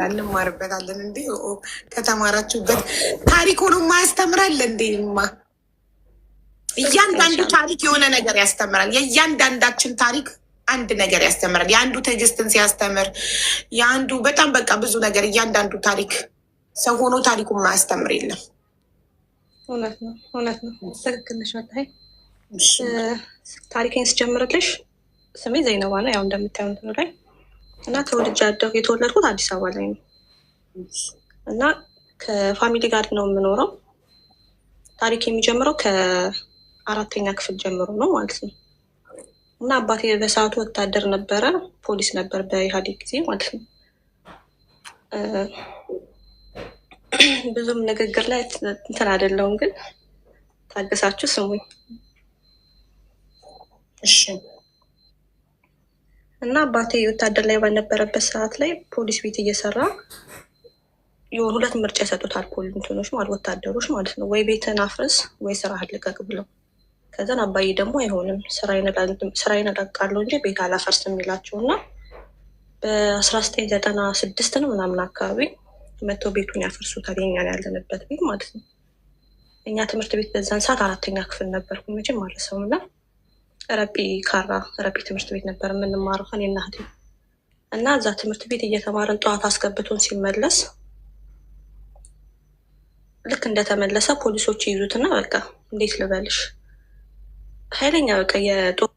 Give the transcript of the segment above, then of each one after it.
እንማርበታለን እንዴ ከተማራችሁበት ታሪክ ሆኖ ማያስተምራል እንዴማ እያንዳንዱ ታሪክ የሆነ ነገር ያስተምራል። የእያንዳንዳችን ታሪክ አንድ ነገር ያስተምራል። የአንዱ ትዕግስትን ሲያስተምር፣ የአንዱ በጣም በቃ ብዙ ነገር እያንዳንዱ ታሪክ ሰው ሆኖ ታሪኩን ማያስተምር የለም። እውነት ነው፣ እውነት ነው። ትክክል ነሽ። ወላሂ ታሪኬን ስጀምርልሽ ስሜ ዘይነባ ነው። ያው እንደምታየው እንትኑ ላይ እና ተወልጄ የተወለድኩት አዲስ አበባ ላይ ነው እና ከፋሚሊ ጋር ነው የምኖረው። ታሪክ የሚጀምረው ከአራተኛ ክፍል ጀምሮ ነው ማለት ነው። እና አባቴ በሰዓቱ ወታደር ነበረ፣ ፖሊስ ነበር በኢህአዴግ ጊዜ ማለት ነው። ብዙም ንግግር ላይ እንትን አይደለሁም፣ ግን ታገሳችሁ ስሙኝ እሺ። እና አባቴ ወታደር ላይ በነበረበት ሰዓት ላይ ፖሊስ ቤት እየሰራ የሆኑ ሁለት ምርጫ ይሰጡታል ፖሊንቶኖች ማለት ወታደሮች ማለት ነው። ወይ ቤትን አፍርስ ወይ ስራህን ልቀቅ ብለው። ከዛን አባዬ ደግሞ አይሆንም ስራዬን እለቃለሁ እንጂ ቤት አላፈርስም የሚላቸው እና በ1996 ነው ምናምን አካባቢ መጥተው ቤቱን ያፈርሱታል። የኛን ያለንበት ቤት ማለት ነው። እኛ ትምህርት ቤት በዛን ሰዓት አራተኛ ክፍል ነበርኩ መቼም ማለት ሰው እና ረጲ ትምህርት ቤት ነበር የምንማረው እኔና እህቴ እና እዛ ትምህርት ቤት እየተማረን ጠዋት አስገብቶን ሲመለስ ልክ እንደተመለሰ ፖሊሶች ይይዙትና በቃ እንዴት ልበልሽ ኃይለኛ በቃ የጦርነት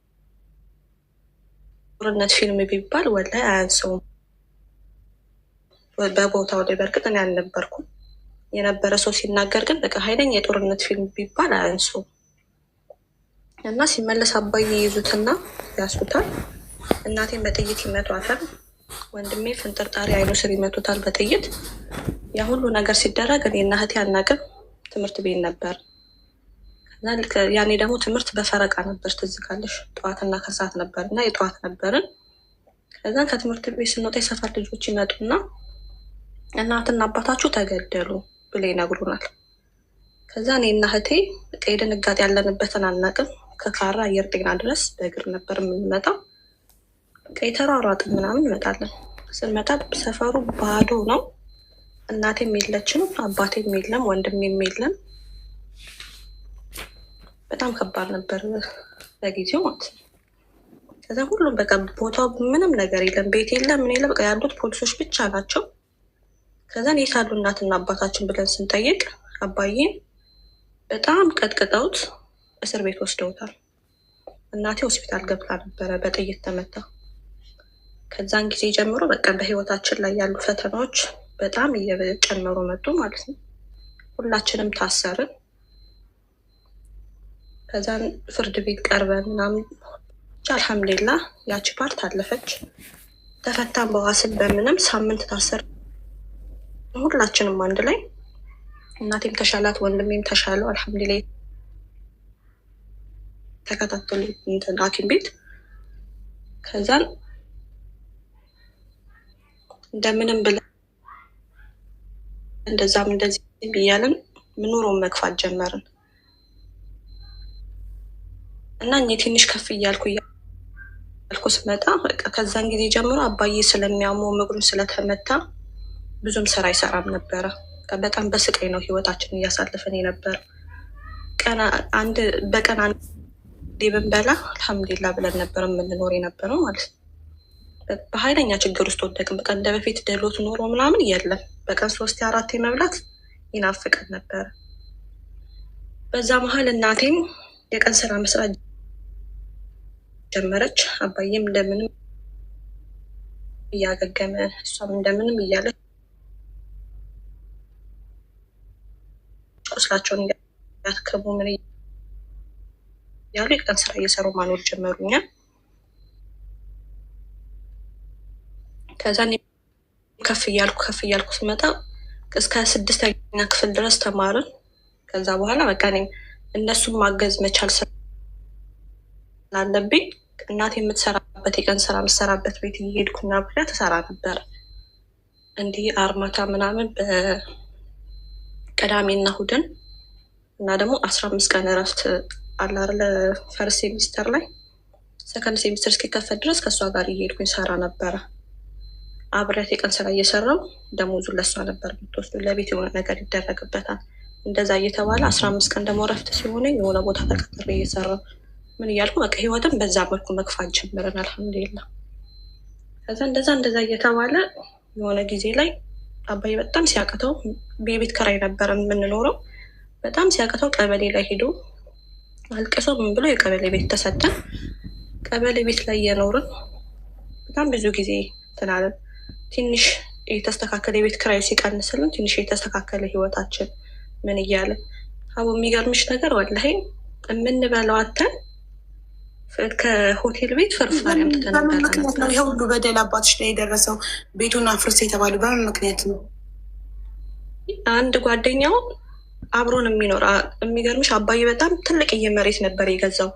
ፊልም ቢባል ወላሂ አያንሰውም። በቦታው ላይ በእርግጥ እኔ አልነበርኩም፣ የነበረ ሰው ሲናገር ግን በቃ ኃይለኛ የጦርነት ፊልም ቢባል አያንሰውም። እና ሲመለስ አባዬ ይይዙትና ያስሩታል። እናቴን በጥይት ይመቷታል። ወንድሜ ፍንጥርጣሪ አይኑ ስር ይመቱታል በጥይት። ያ ሁሉ ነገር ሲደረግ እኔና እህቴ አናውቅም። ትምህርት ቤት ነበር። ያኔ ደግሞ ትምህርት በፈረቃ ነበር፣ ትዝ ካለሽ ጠዋትና ከሰዓት ነበር እና የጠዋት ነበርን። ከዛን ከትምህርት ቤት ስንወጣ የሰፈር ልጆች ይመጡና እናትና አባታችሁ ተገደሉ ብለው ይነግሩናል። ከዛ እኔና እህቴ የድንጋጤ ያለንበትን አናውቅም። ከካራ አየር ጤና ድረስ በእግር ነበር የምንመጣው። የተሯሯጥን ምናምን እንመጣለን። ስንመጣ ሰፈሩ ባዶ ነው። እናቴም የለችም፣ አባቴም የለም፣ ወንድሜም የለም። በጣም ከባድ ነበር በጊዜው ማለት ነው። ከዛ ሁሉም በቃ ቦታው ምንም ነገር የለም፣ ቤት የለም፣ ምን የለም። በቃ ያሉት ፖሊሶች ብቻ ናቸው። ከዛን የሳሉ እናትና አባታችን ብለን ስንጠይቅ አባዬን በጣም ቀጥቅጠውት እስር ቤት ወስደውታል። እናቴ ሆስፒታል ገብታ ነበረ በጥይት ተመታ። ከዛን ጊዜ ጀምሮ በቃ በህይወታችን ላይ ያሉ ፈተናዎች በጣም እየጨመሩ መጡ ማለት ነው። ሁላችንም ታሰርን። ከዛን ፍርድ ቤት ቀርበን ምናምን አልሐምዱሊላህ ያቺ ፓርት አለፈች። ተፈታን በዋስን በምንም ሳምንት ታሰር ሁላችንም አንድ ላይ። እናቴም ተሻላት፣ ወንድሜም ተሻለው አልሐምዱሊላህ። ተከታተሉ ሐኪም ቤት። ከዛን እንደምንም ብለን እንደዛም እንደዚህ ብያለን ምኖረውን መግፋት ጀመርን እና እኔ ትንሽ ከፍ እያልኩ ስመጣ በቃ ከዛን ጊዜ ጀምሮ አባዬ ስለሚያመው እግሩን ስለተመታ ብዙም ስራ አይሰራም ነበረ። በጣም በስቃይ ነው ህይወታችንን እያሳለፈን የነበረ። በቀን አንዴ ብንበላ አልሐምዱሊላህ ብለን ነበር የምንኖር የነበረው ማለት ነው። በኃይለኛ ችግር ውስጥ ወደቅን። በቃ እንደ በፊት ደሎት ኖሮ ምናምን የለም። በቀን 3-4 መብላት ይናፍቀን ነበረ። በዛ መሀል እናቴም የቀን ስራ መስራት ጀመረች። አባዬም እንደምንም እያገገመ እሷም እንደምንም እያለች ቁስላቸውን ያክሙ ምን ያሉ የቀን ስራ እየሰሩ ማኖር ጀመሩኛል። ከዛ ከፍ እያልኩ ስመጣ እስከ 6ኛ ክፍል ድረስ ተማርን። ከዛ በኋላ በቃ እኔም እነሱን ማገዝ መቻል ስላለብኝ እናቴ የምትሰራበት የቀን ስራ የምትሰራበት ቤት እየሄድኩና ብላ ትሰራ ነበር። እንዲህ አርማታ ምናምን በቅዳሜና እሑድን እና ደግሞ 15 ቀን እረፍት አላርለ ፈርስት ሴሚስተር ላይ ሰከንድ ሴሚስተር እስኪከፈት ድረስ ከእሷ ጋር እየሄድኩኝ ሰራ ነበረ። አብሬያት የቀን ስራ እየሰራው ደሞዙን ለሷ ነበር የምትወስዱ። ለቤት የሆነ ነገር ይደረግበታል እንደዛ እየተባለ 15 ቀን ደግሞ እረፍት ሲሆነኝ የሆነ ቦታ ተቀጥሬ እየሰራው ምን እያልኩ በቃ ህይወትን በዛ መልኩ መግፋት ጀምረን አልሐምዱሊላህ። ከዛ እንደዛ እየተባለ የሆነ ጊዜ ላይ አባዬ በጣም ሲያቅተው የቤት ኪራይ ነበረ የምንኖረው። በጣም ሲያቅተው ቀበሌ ላይ ሄዶ አልቅሶ ምን ብሎ የቀበሌ ቤት ተሰጠን። ቀበሌ ቤት ላይ እየኖርን በጣም ብዙ ጊዜ ትናለን። ትንሽ የተስተካከለ የቤት ኪራዩ ሲቀንስልን ትንሽ የተስተካከለ ህይወታችን ምን እያለ አቡ የሚገርምሽ ነገር ወላሂ የምንበላው አተን ከሆቴል ቤት ፍርፋሪ አምጥተን በምን ምክንያት ነው ይሄ ሁሉ በደል አባትሽ ላይ የደረሰው? ቤቱን አፍርስ የተባሉ በምን ምክንያት ነው? አንድ ጓደኛው አብሮን የሚኖር የሚገርምሽ አባዬ በጣም ትልቅዬ መሬት ነበር የገዛው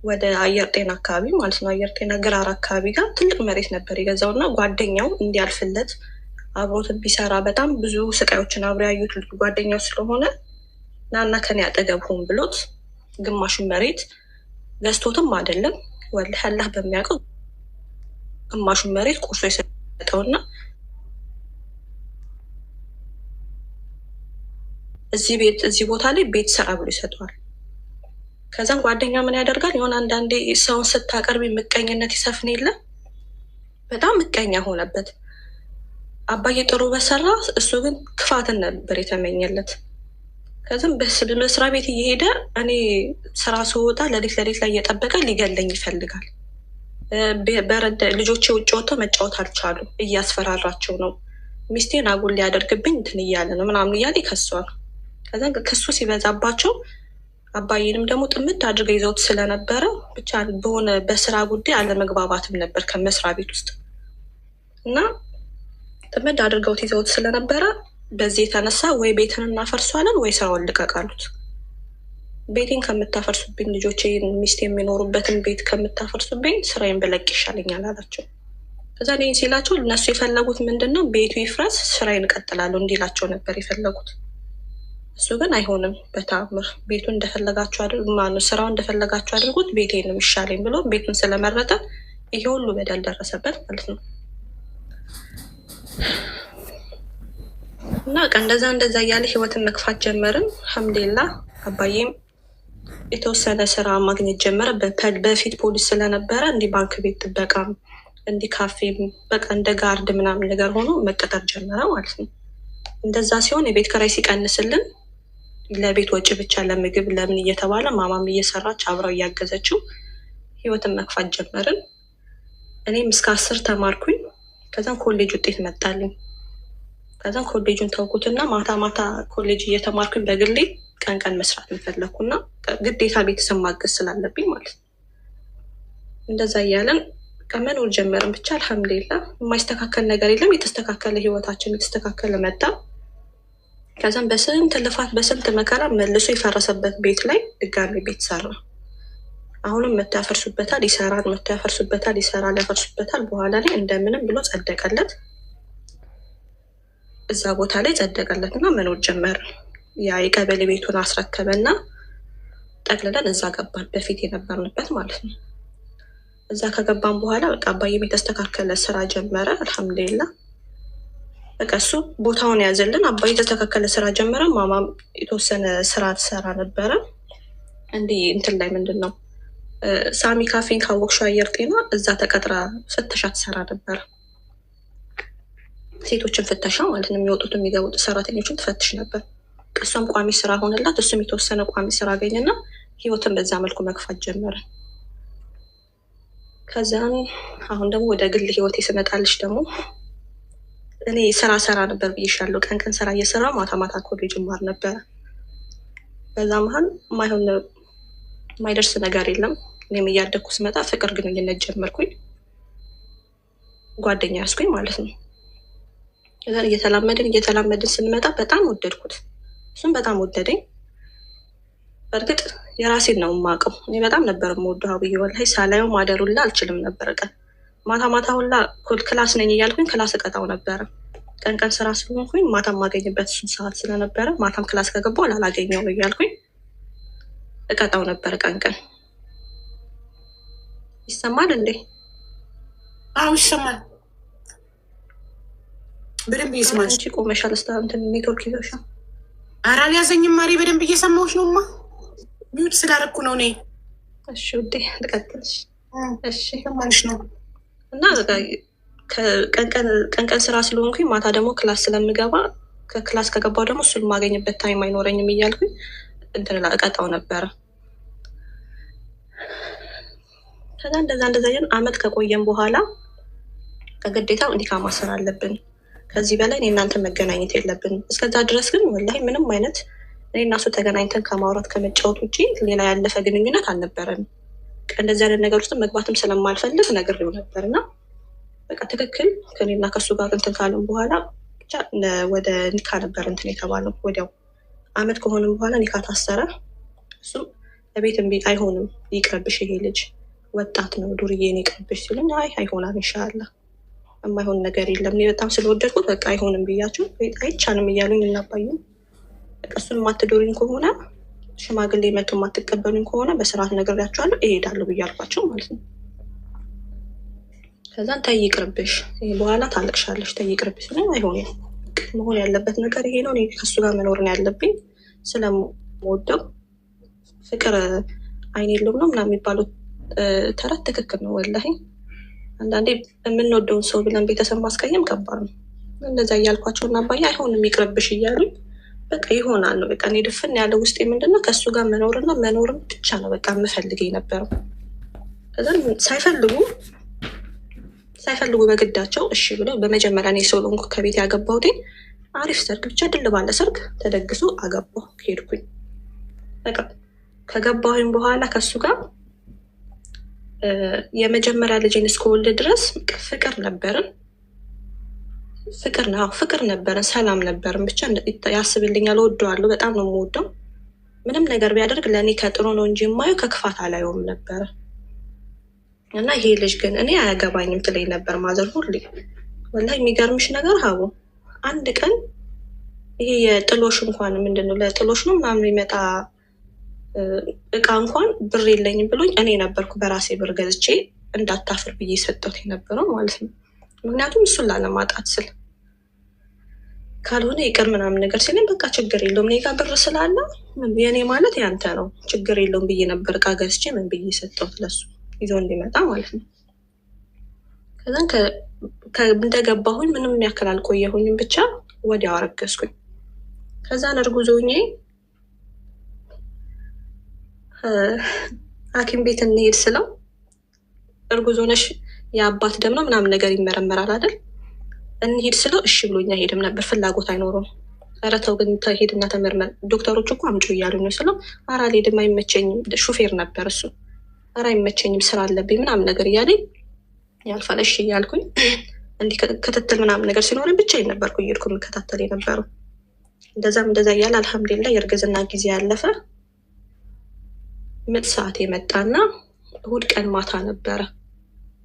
ወደ አየር ጤና አካባቢ ማለት ነው። አየር ጤና ግራር አካባቢ ጋር ትልቅ መሬት ነበር የገዛው እና ጓደኛው እንዲያልፍለት አብሮት ቢሰራ በጣም ብዙ ስቃዮችን አብሮ ያዩት ጓደኛው ስለሆነ ናና ከኔ አጠገብ ሆን ብሎት ግማሹን መሬት ገዝቶትም አይደለም ወላሂ አላህ በሚያውቀው ግማሹን መሬት ቆርሶ የሰጠውና እዚህ ቦታ ላይ ቤት ስራ ብሎ ይሰጠዋል። ከዛም ጓደኛ ምን ያደርጋል? የሆነ አንዳንዴ ሰውን ስታቀርብ ምቀኝነት ይሰፍን የለ በጣም ምቀኛ ሆነበት። አባዬ ጥሩ በሰራ እሱ ግን ክፋትን ነበር የተመኘለት። ከዚም በመስሪያ ቤት እየሄደ እኔ ስራ ስወጣ ሌሊት ላይ እየጠበቀ ሊገለኝ ይፈልጋል። ልጆቼ ውጭ ወጥተው መጫወት አልቻሉ፣ እያስፈራራቸው ነው። ሚስቴን አጉል ሊያደርግብኝ እንትን እያለ ነው ምናምን እያለ ይከሷል። ከዛ ክሱ ሲበዛባቸው አባዬንም ደግሞ ጥምድ አድርገው ይዘውት ስለነበረ ብቻ በሆነ በስራ ጉዳይ አለመግባባትም ነበር ከመስሪያ ቤት ውስጥ እና ጥምድ አድርገውት ይዘውት ስለነበረ በዚህ የተነሳ ወይ ቤትን እናፈርሷለን ወይ ስራውን ልቀቃሉት። ቤቴን ከምታፈርሱብኝ ልጆቼ ሚስት የሚኖሩበትን ቤት ከምታፈርሱብኝ ስራዬን ብለቅ ይሻለኛል አላቸው። ከዛ ይህን ሲላቸው እነሱ የፈለጉት ምንድን ነው? ቤቱ ይፍረስ ስራዬን እቀጥላለሁ እንዲላቸው ነበር የፈለጉት። እሱ ግን አይሆንም በተአምር ቤቱን እንደፈለጋችሁ አድርጉ፣ ስራውን እንደፈለጋችሁ አድርጉት፣ ቤቴን ነው የሚሻለኝ ብሎ ቤቱን ስለመረጠ ይሄ ሁሉ በደል ደረሰበት ማለት ነው። እና እንደዛ እያለ ህይወትን መግፋት ጀመርን። አልሐምዱሊላህ አባዬም የተወሰነ ስራ ማግኘት ጀመረ። በፊት ፖሊስ ስለነበረ እንዲህ ባንክ ቤት ጥበቃም እንዲህ ካፌም በቃ እንደ ጋርድ ምናምን ነገር ሆኖ መቀጠር ጀመረ ማለት ነው። እንደዛ ሲሆን የቤት ኪራይ ሲቀንስልን ለቤት ወጪ ብቻ ለምግብ ለምን እየተባለ ማማም እየሰራች አብረው እያገዘችው ህይወትን መግፋት ጀመርን። እኔም እስከ 10 ተማርኩኝ። ከዛም ኮሌጅ ውጤት መጣልኝ። ከዛም ኮሌጁን ተውኩትና ማታ ኮሌጅ እየተማርኩኝ በግሌ ቀን መስራት እንፈለኩና ግዴታ ቤተሰብ ማገዝ ስላለብኝ ማለት ነው። እንደዛ እያለን መኖር ጀመርን። ብቻ አልሐምዱሊላህ የማይስተካከል ነገር የለም። የተስተካከለ ህይወታችን የተስተካከለ መጣ። ከዛም በስንት ልፋት በስንት መከራ መልሶ የፈረሰበት ቤት ላይ ድጋሚ ቤት ሰራ። አሁንም መቶ ያፈርሱበታል ይሰራል፣ መቶ ያፈርሱበታል ይሰራል፣ ያፈርሱበታል። በኋላ ላይ እንደምንም ብሎ ጸደቀለት። እዛ ቦታ ላይ ጸደቀለት እና መኖር ጀመር። ያ የቀበሌ ቤቱን አስረከበና ጠቅልለን እዛ ገባን፣ በፊት የነበርንበት ማለት ነው። እዛ ከገባን በኋላ በቃ አባዬም የተስተካከለ ስራ ጀመረ። አልሐምዱሊላህ በቃ እሱ ቦታውን ያዘልን። አባዬ የተስተካከለ ስራ ጀመረ። ማማም የተወሰነ ስራ ትሰራ ነበረ። እንዲህ እንትን ላይ ምንድን ነው ሳሚ ካፌን ካወቅሽው አየር ጤና እዛ ተቀጥራ ፍተሻ ትሰራ ነበረ። ሴቶችን ፍተሻ ማለት ነው። የሚወጡት የሚገቡት ሰራተኞችን ትፈትሽ ነበር። እሷም ቋሚ ስራ ሆነላት፣ እሱም የተወሰነ ቋሚ ስራ አገኘና ህይወትን በዛ መልኩ መግፋት ጀመረ። ከዛም አሁን ደግሞ ወደ ግል ህይወት ስመጣልሽ ደግሞ እኔ ስራ ሰራ ነበር ብዬሻለሁ። ቀን ስራ እየሰራ ማታ ኮሌጅ ማር ነበረ። በዛ መሀል ማይደርስ ነገር የለም። እኔም እያደግኩ ስመጣ ፍቅር ግንኙነት ጀመርኩኝ። ጓደኛ ያስኩኝ ማለት ነው። ከዛ እየተላመድን ስንመጣ በጣም ወደድኩት፣ እሱም በጣም ወደደኝ። በእርግጥ የራሴን ነው የማውቀው። እኔ በጣም ነበር የምወደው አብዬ ወላሂ ሳላየው ማደሩላ አልችልም ነበር። ቀን ማታ ሁላ ክላስ ነኝ እያልኩኝ ክላስ እቀጣው ነበረ። ቀን ስራ ስለሆንኩኝ ማታ የማገኝበት እሱን ሰዓት ስለነበረ ማታም ክላስ ከገባሁ ላላገኘው እያልኩኝ እቀጣው ነበር ቀን። ይሰማል እንዴ? አዎ ይሰማል። በደንብ እየሰማሽ አንቺ ቆመሻል። እንትን ኔትወርክ ይዘሻል። ኧረ አልያዘኝም ማሪ፣ በደንብ እየሰማሁሽ ነውማ። ሚውት ስላደረኩ ነው እኔ። እሺ ውዴ ልቀጥልሽ። እሺ ሰማንሽ ነው። እና ቀን ቀን ስራ ስለሆንኩኝ ማታ ደግሞ ክላስ ስለምገባ ከክላስ ከገባው ደግሞ እሱን የማገኝበት ታይም አይኖረኝም እያልኩኝ እንትን እቀጣው ነበረ። ከዛ እንደዛ አመት ከቆየም በኋላ ከግዴታ ኒካ ማሰር አለብን። ከዚህ በላይ እኔ እናንተ መገናኘት የለብንም። እስከዛ ድረስ ግን ወላሂ ምንም አይነት እኔ እና እሱ ተገናኝተን ከማውራት ከመጫወት ውጭ ሌላ ያለፈ ግንኙነት አልነበረንም። እንደዚህ አይነት ነገር ውስጥ መግባትም ስለማልፈልግ ነግሬው ነበር እና በቃ ትክክል ከኔና ከሱ ጋር እንትን ካለም በኋላ ብቻ ወደ ኒካ ነበር እንትን የተባለው። ወዲያው አመት ከሆንም በኋላ ኒካ ታሰረ። እሱም ለቤት እምቢ አይሆንም፣ ይቅርብሽ፣ ይሄ ልጅ ወጣት ነው፣ ዱርዬን ይቅርብሽ ሲሉኝ አይሆናል ኢንሻላህ የማይሆን ነገር የለም። እኔ በጣም ስለወደድኩት በቃ አይሆንም ብያቸው አይቻልም እያሉኝ እናባዩም በቃ እሱን የማትዶሪኝ ከሆነ ሽማግሌ መቶ የማትቀበሉኝ ከሆነ በስርዓት ነግሬያቸዋለሁ እሄዳለሁ ብያልኳቸው ማለት ነው። ከዛን ተይ ይቅርብሽ፣ በኋላ ታለቅሻለሽ፣ ተይ ይቅርብሽ ሲሉኝ አይሆንም፣ መሆን ያለበት ነገር ይሄ ነው። እኔ ከሱ ጋር መኖርን ያለብኝ ስለምወደው ፍቅር አይን የለውም ነው ምናምን የሚባለው ተረት ትክክል ነው ወላሂ። አንዳንዴ የምንወደውን ሰው ብለን ቤተሰብ ማስቀየም ከባድ ነው። እንደዛ እያልኳቸው እና አባዬ አይሆንም ይቅርብሽ እያሉኝ በቃ ይሆናል ነው በቃ እኔ ድፍን ያለ ውስጤ ምንድነው ከእሱ ጋር መኖርና መኖርም ብቻ ነው በቃ የምፈልግ የነበረው። ከዛም ሳይፈልጉ በግዳቸው እሺ ብለው በመጀመሪያ እኔ ሶሎንኩ ከቤት ያገባሁት አሪፍ ሰርግ ብቻ ድል ባለ ሰርግ ተደግሶ አገባሁ። ሄድኩኝ በቃ ከገባሁኝ በኋላ ከእሱ ጋር የመጀመሪያ ልጅን እስከወልድ ድረስ ፍቅር ነበርን። ፍቅር ነበረን፣ ሰላም ነበርን። ብቻ ያስብልኛል፣ እወደዋለሁ፣ በጣም ነው የምወደው። ምንም ነገር ቢያደርግ ለእኔ ከጥሩ ነው እንጂ የማየው ከክፋት አላየውም ነበረ። እና ይሄ ልጅ ግን እኔ አያገባኝም ትለኝ ነበር ማዘር ሁሌ። ወላሂ የሚገርምሽ ነገር ሀቡ አንድ ቀን ይሄ የጥሎሽ እንኳን ምንድነው ለጥሎሽ ነው ምናምን የሚመጣ እቃ እንኳን ብር የለኝም ብሎኝ እኔ ነበርኩ በራሴ ብር ገዝቼ እንዳታፍር ብዬ ሰጠሁት የነበረው ማለት ነው። ምክንያቱም እሱን ላለማጣት ስል ካልሆነ ይቅር ምናምን ነገር ሲለኝ በቃ ችግር የለውም እኔ ጋ ብር ስላለ የኔ ማለት ያንተ ነው ችግር የለውም ብዬ ነበር እቃ ገዝቼ ምን ብዬ ሰጠሁት ለሱ ይዞ እንዲመጣ ማለት ነው። ከዛን እንደገባሁኝ ምንም ያክል አልቆየሁኝም፣ ብቻ ወዲያው አረገዝኩኝ። ከዛን እርጉዝ ሆኜ ሐኪም ቤት እንሄድ ስለው እርጉዝ ሆነሽ የአባት ደም ነው ምናምን ነገር ይመረመራል አይደል? እንሄድ ስለው እሺ ብሎኛ ሄድም ነበር፣ ፍላጎት አይኖረውም። ኧረ ተው ግን ሄድና ተመርመር፣ ዶክተሮች እኮ አምጪው እያሉኝ ነው ስለው ኧረ አልሄድም አይመቸኝም፣ ሹፌር ነበር እሱ። ኧረ አይመቸኝም ስራ አለብኝ ምናምን ነገር እያለኝ ያልፋል። እሺ እያልኩኝ እንዲህ ክትትል ምናምን ነገር ሲኖረኝ ብቻዬን ነበርኩ እየሄድኩ የምከታተል የነበረው። እንደዛ እያለ አልሐምዱሊላህ የእርግዝና ጊዜ ያለፈ። ምጥ ሰዓት የመጣና እሑድ ቀን ማታ ነበረ።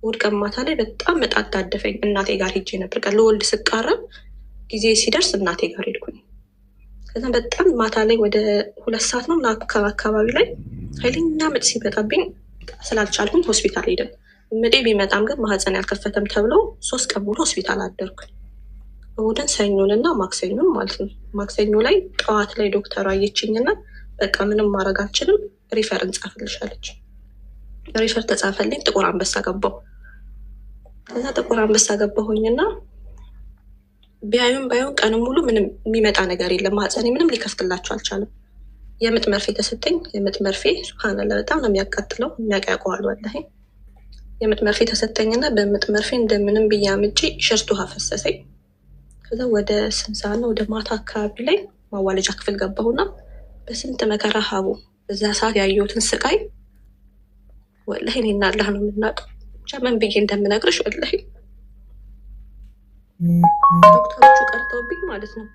እሑድ ቀን ማታ ላይ በጣም ምጥ አጣደፈኝ። እናቴ ጋር ሄጄ ነበር ቀን ለወልድ ስቃረብ ጊዜ ሲደርስ እናቴ ጋር ሄድኩኝ። ከዛ በጣም ማታ ላይ ወደ 2 ሰዓት ነው አካባቢ ላይ ኃይለኛ ምጥ ሲመጣብኝ ስላልቻልኩኝ ሆስፒታል ሄድን። ምጤ ቢመጣም ግን ማህፀን ያልከፈተም ተብሎ 3 ቀን ሙሉ ሆስፒታል አደርኩኝ። እሑድን፣ ሰኞንና ማክሰኞን ማለት ነው። ማክሰኞ ላይ ጠዋት ላይ ዶክተሩ አየችኝና በቃ ምንም ማድረግ አልችልም ሪፈር እንጻፍልሻለች። ሪፈር ተጻፈልኝ። ጥቁር አንበሳ ገባሁ። ከዛ ጥቁር አንበሳ ገባሁኝና ቢያዩን ባዩን ቀን ሙሉ ምንም የሚመጣ ነገር የለም። ማህፀኔ ምንም ሊከፍትላቸው አልቻለም። የምጥ መርፌ ተሰጠኝ። የምጥ መርፌ ሱብሃንአላህ በጣም ነው የሚያቃጥለው፣ የሚያውቀዋል ወላሂ። የምጥ መርፌ ተሰጠኝና በምጥ መርፌ እንደምንም ብዬ አምጬ ሽርት ውሃ ፈሰሰኝ። ከዛ ወደ 8 ሰዓት ነው ወደ ማታ አካባቢ ላይ ማዋለጃ ክፍል ገባሁና በስንት መከራ ሀቡ በዛ ሰዓት ያየሁትን ስቃይ ወላሂ እኔና አላህ ነው የምናውቀው። ብቻ ምን ብዬ እንደምነግርሽ ወላሂ ዶክተሮቹ ቀርተውብኝ ማለት ነው።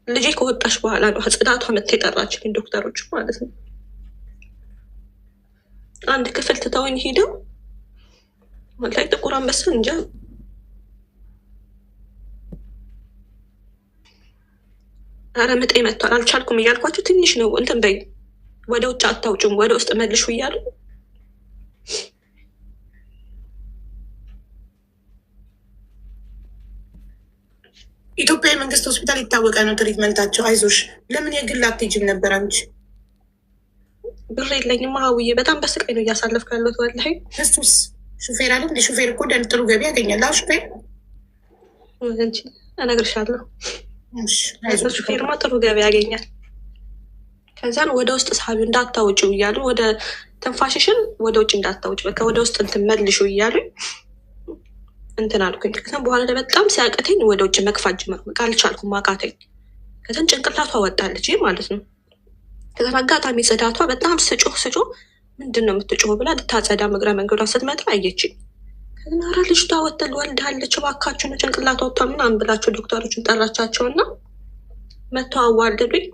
ልጄ ከወጣሽ በኋላ ነው ጽዳቷ መታ የጠራችልኝ ዶክተሮቹ ማለት ነው። አንድ ክፍል ትተውኝ ሄደው ወላሂ ጥቁር አንበሳ እንጃ ኧረ ምጤ መጥቷል አልቻልኩም እያልኳቸው ትንሽ ነው እንትን በይ ወደ ውጭ አታውጭም ወደ ውስጥ መልሹ እያሉ ኢትዮጵያ የመንግስት ሆስፒታል የታወቀ ነው ትሪትመንታቸው። አይዞሽ። ለምን የግል አትሄጂም ነበር አንቺ? ብር የለኝም ሀውዬ፣ በጣም በስቃይ ነው እያሳለፍኩ ያለሁት ወላሂ። እሱስ ሹፌር አለ እንደ ሹፌር እኮ ጥሩ ገቢ ያገኛል። ሹፌር እነግርሻለሁ፣ ሹፌርማ ጥሩ ገቢ ያገኛል። ከዛን ወደ ውስጥ ሳቢው እንዳታውጭው እያሉ ወደ ትንፋሽሽን ወደ ውጭ እንዳታውጭ በቃ ወደ ውስጥ እንትን መልሹ እያሉ እንትን አልኩኝ። ከዛም በኋላ በጣም ሲያቅተኝ ወደ ውጭ መግፋት ጀመርኩ። በቃ አልቻልኩም፣ አቃተኝ። ከዛን ጭንቅላቷ ወጣለች ማለት ነው። ከዛን አጋጣሚ ጽዳቷ በጣም ስጮህ ምንድን ነው የምትጮህ ብላ ልታጸዳ እግረ መንገዷን ስትመጣ አየችኝ። ከዛን ኧረ ልጅቷ ወልዳለች እባካችሁ ነው ጭንቅላቷ ወጥቷ ምናምን ብላቸው ዶክተሮቹን ጠራቻቸውና መጥተው አዋልዱኝ።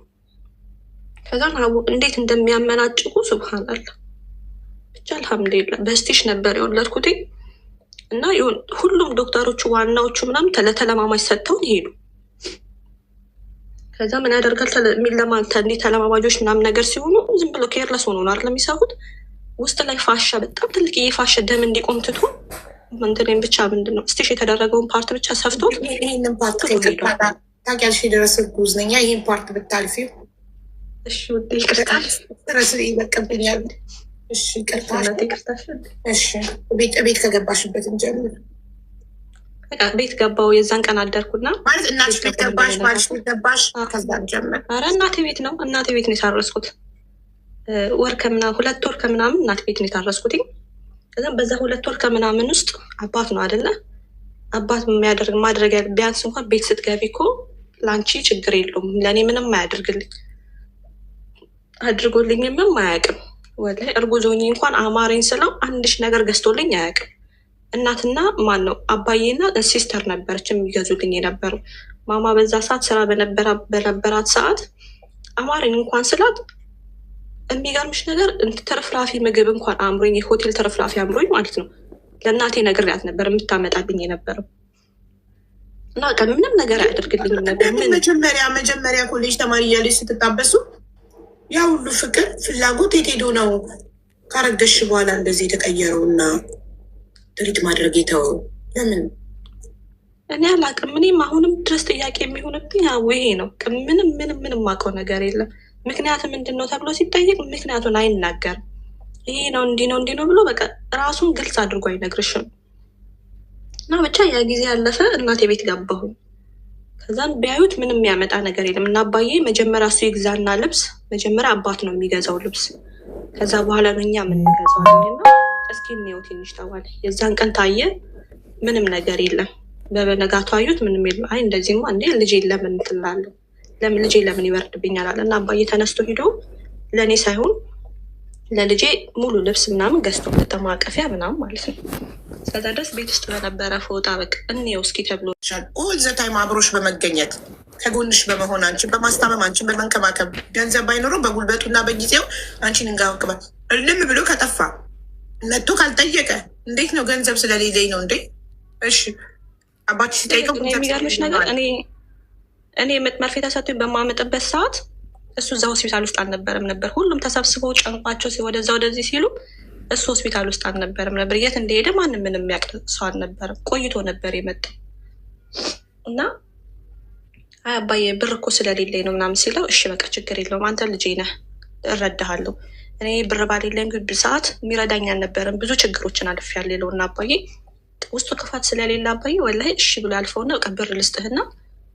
ከዛን እንዴት እንደሚያመናጭቁ ሱብሃንአላህ። ብቻ አልሐምዱሊላህ በስቲሽ ነበር የወለድኩት እና ሁሉም ዶክተሮቹ ዋናዎቹ ምናምን ተለማማጅ ሰጥተውን ይሄዱ። ከዛ ምን ያደርጋል እንዲህ ተለማማጆች ምናምን ነገር ሲሆኑ ዝም ብሎ ኬርለስ ሆኖ ነው አይደል የሚሰሩት። ውስጥ ላይ ፋሻ በጣም ትልቅ የፋሻ ደም እንዲቆም ትቶ እንትኔም ብቻ ምንድን ነው ስቲሽ የተደረገውን ፓርት ብቻ ሰፍቶት ይህንን ፓርት ታውቂያለሽ፣ የደረሰ ጉዝ ነኛ። ይህን ፓርት ብታልፊው እሺ ውዴ ይቅርታ ድረስ ይበቅብኛል። እሺ ይቅርታ። እሺ ቤት ከገባሽበት እንጀምር። ቤት ገባው የዛን ቀን አደርኩና ማለት እናትሽ ቤት ገባሽ፣ ባልሽ ቤት ገባሽ፣ ከዛ እንጀምር። ኧረ እናቴ ቤት ነው የታረስኩት። 2 ወር ከምናምን እናቴ ቤት ነው የታረስኩት። ከዛም በዛ 2 ወር ከምናምን ውስጥ አባት ነው አይደለ? አባት ማድረግ ቢያንስ እንኳን ቤት ስትገቢ እኮ ለአንቺ ችግር የለውም፣ ለእኔ ምንም አድርጎልኝም አያውቅም። ወላሂ እርጉዝ ሆኜ እንኳን አማረኝ ስለው አንድሽ ነገር ገዝቶልኝ አያውቅም። እናትና ማን ነው አባዬና ሲስተር ነበረች የሚገዙልኝ የነበረው። ማማ በዛ ሰዓት ስራ በነበራት ሰዓት አማረኝ እንኳን ስላት የሚገርምሽ ነገር ተረፍራፊ ምግብ እንኳን አምሮኝ የሆቴል ተረፍራፊ አምሮኝ ማለት ነው ለእናቴ ነግሬያት ነበር የምታመጣልኝ የነበረው። እና ምንም ነገር አያደርግልኝም ነበር። መጀመሪያ ኮሌጅ ተማሪ እያለች ስትጣበሱ ያ ሁሉ ፍቅር ፍላጎት የት ሄዶ ነው ካረገሽ በኋላ እንደዚህ የተቀየረው እና ትሪት ማድረግ የተወው? ለምን እኔ አላውቅም። እኔም አሁንም ድረስ ጥያቄ የሚሆንብኝ ይሄ ነው። ምንም የማውቀው ነገር የለም። ምክንያት ምንድን ነው ተብሎ ሲጠየቅ ምክንያቱን አይናገርም። ይሄ ነው እንዲህ ነው ብሎ በቃ ራሱን ግልጽ አድርጎ አይነግርሽም። እና ብቻ ያ ጊዜ ያለፈ እናቴ ቤት ገባሁኝ። ከዛም ቢያዩት ምንም የሚያመጣ ነገር የለም። እና አባዬ መጀመሪያ እሱ ይግዛና ልብስ መጀመሪያ አባት ነው የሚገዛው ልብስ፣ ከዛ በኋላ ነው እኛ የምንገዛው። እና እስኪ እንየው ትንሽ ተባለ። የዛን ቀን ታየ፣ ምንም ነገር የለም። በበነጋቱ አዩት፣ ምንም የለም። አይ እንደዚህማ እንዴ ልጄ ለምን ትላለህ? ልጄ ለምን ይበርድብኛል አለ። እና አባዬ ተነስቶ ሂዶ ለእኔ ሳይሆን ለልጄ ሙሉ ልብስ ምናምን ገዝቶ ማቀፊያ ምናምን ማለት ነው። እስከዛ ድረስ ቤት ውስጥ በነበረ ፎጣ በቃ እንየው እስኪ ተብሎ ኦል ዘ ታይም አብሮሽ በመገኘት ከጎንሽ በመሆን አንቺን በማስታመም አንቺን በመንከባከብ ገንዘብ ባይኖረው በጉልበቱና በጊዜው አንቺን እንጋባል። እልም ብሎ ከጠፋ መጥቶ ካልጠየቀ እንዴት ነው? ገንዘብ ስለሌለኝ ነው እንዴ? እሺ አባትሽ ሲጠይቀው የሚገርምሽ ነገር እኔ መርፌ ተሰጥቶኝ በማመጥበት ሰዓት እሱ እዛ ሆስፒታል ውስጥ አልነበረም ነበር። ሁሉም ተሰብስበው ጨንቋቸው ወደዛ ወደዚህ ሲሉ እሱ ሆስፒታል ውስጥ አልነበረም ነበር። የት እንደሄደ ማንም ምንም የሚያውቅ ሰው አልነበረም። ቆይቶ ነበር የመጣው እና አይ አባዬ ብር እኮ ስለሌለኝ ነው ምናምን ሲለው እሺ በቃ ችግር የለውም አንተ ልጄ ነህ እረዳሃለሁ። እኔ ብር ባሌለኝ ሰዓት የሚረዳኝ አልነበረም። ብዙ ችግሮችን አልፌያለሁ ይለውና አባዬ ውስጡ ክፋት ስለሌለ አባዬ ወላሂ እሺ ብሎ ያልፈውና በቃ ብር ልስጥህና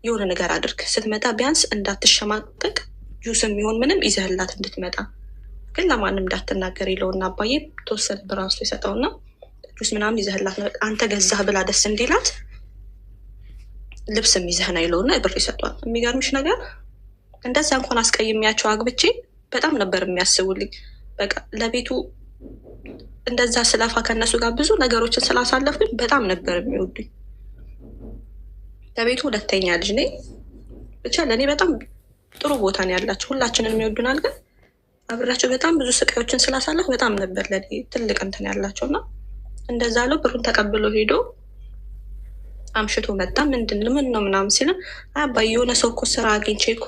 የሆነ ነገር አድርግ፣ ስትመጣ ቢያንስ እንዳትሸማቀቅ ጁስ የሚሆን ምንም ይዘህላት እንድትመጣ ግን ለማንም እንዳትናገር ይለውና አባዬ ተወሰነ ብር አንስቶ የሰጠውና ጁስ ምናምን ይዘህላት አንተ ገዛህ ብላ ደስ እንዲላት ልብስም ይዘህና ይለውና ብር ይሰጧል። የሚገርምሽ ነገር እንደዛ እንኳን አስቀይሜያቸው አግብቼ በጣም ነበር የሚያስቡልኝ። በቃ ለቤቱ እንደዛ ስለፋ ከነሱ ጋር ብዙ ነገሮችን ስላሳለፍኩኝ በጣም ነበር የሚወዱኝ። ለቤቱ 2ኛ ልጅ ነኝ። ብቻ ለእኔ በጣም ጥሩ ቦታ ነው ያላቸው። ሁላችንን የሚወዱናል። ግን አብራቸው በጣም ብዙ ስቃዮችን ስላሳለፍ በጣም ነበር ለእኔ ትልቅ እንትን ያላቸው እና እንደዛ ለው ብሩን ተቀብሎ ሄዶ አምሽቶ መጣ። ምን ነው ምናምን ሲል አባዬ የሆነ ሰው እኮ ስራ አግኝቼ እኮ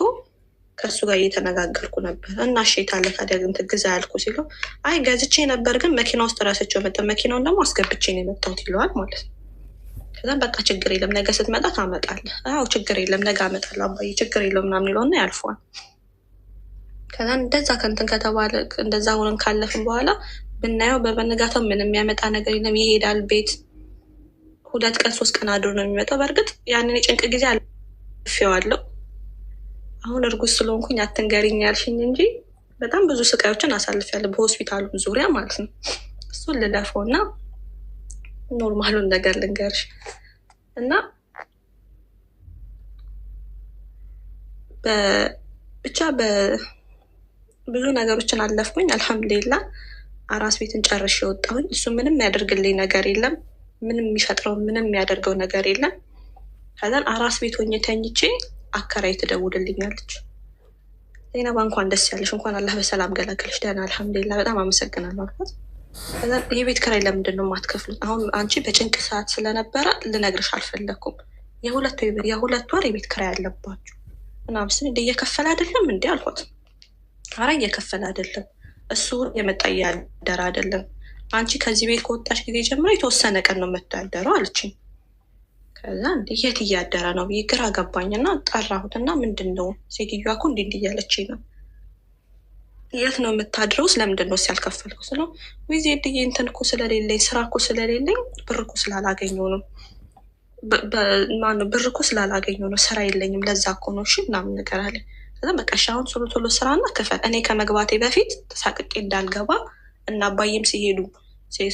ከእሱ ጋር እየተነጋገርኩ ነበር እና እሺ ታለ ታዲያ ግን ትግዛ ያልኩ ሲለው አይ ገዝቼ ነበር ግን መኪና ውስጥ ራሳቸው መጣ። መኪናውን ደግሞ አስገብቼ ነው የመጣሁት ይለዋል ማለት ነው። ከዛም በቃ ችግር የለም ነገ ስትመጣ ታመጣለህ። አዎ ችግር የለም ነገ አመጣለሁ አባዬ ችግር የለው ምናምን ይለውና ያልፈዋል። ከዛ እንደዛ ከንትን ከተባለ እንደዛ ሆነን ካለፍን በኋላ ብናየው በበነጋታው ምንም የሚያመጣ ነገር የለም። ይሄዳል ቤት 2 ቀን 3 ቀን አድሮ ነው የሚመጣው። በእርግጥ ያንን የጭንቅ ጊዜ አልፌዋለሁ። አሁን እርጉዝ ስለሆንኩኝ አትንገሪኝ ያልሽኝ እንጂ በጣም ብዙ ስቃዮችን አሳልፌያለሁ በሆስፒታሉ ዙሪያ ማለት ነው። እሱን ልለፈው እና ኖርማሉን ነገር ልንገርሽ እና ብቻ ብዙ ነገሮችን አለፍኩኝ። አልሐምዱሊላ አራስ ቤትን ጨርሼ ወጣሁኝ። እሱ ምንም የሚያደርግልኝ ነገር የለም፣ ምንም የሚፈጥረው ምንም የሚያደርገው ነገር የለም። ከዛን አራስ ቤት ሆኜ ተኝቼ አከራይ ትደውልልኛለች። ዜናባ እንኳን ደስ ያለሽ፣ እንኳን አላህ በሰላም ገላገልሽ፣ ደህና አልሐምዱሊላ በጣም አመሰግናለሁ አልኳት። ከዛን የቤት ኪራይ ለምንድን ነው የማትከፍሉት? አሁን አንቺ በጭንቅ ሰዓት ስለነበረ ልነግርሽ አልፈለግኩም። የ2 ወር የቤት ኪራይ አለባችሁ ምናምን ስል እየከፈለ አይደለም እንዲ አልኳት። አረ እየከፈለ አይደለም፣ እሱ የመጣ እያደረ አይደለም። አንቺ ከዚህ ቤት ከወጣሽ ጊዜ ጀምሮ የተወሰነ ቀን ነው መጥቶ ያደረው አለችኝ። ከዛ የት እያደረ ነው ብዬ ግራ ገባኝና ጠራሁትና ምንድን ነው ሴትዮዋ እኮ እንዲህ እያለችኝ ነው፣ የት ነው የምታድረው? ስለምንድን ነው ሲያልከፈልኩ ስለው ዊዜ ድዬ እንትን እኮ ስለሌለኝ ስራ እኮ ስለሌለኝ ብር እኮ ስላላገኘው ነው ብር እኮ ስላላገኘው ነው ስራ የለኝም ለዛ እኮ ነው እሺ ምናምን ነገር አለ። ከዛ በቃ እሺ አሁን ቶሎ ስራና ክፈል፣ እኔ ከመግባቴ በፊት ተሳቅቄ እንዳልገባ እና አባዬም ሲሄዱ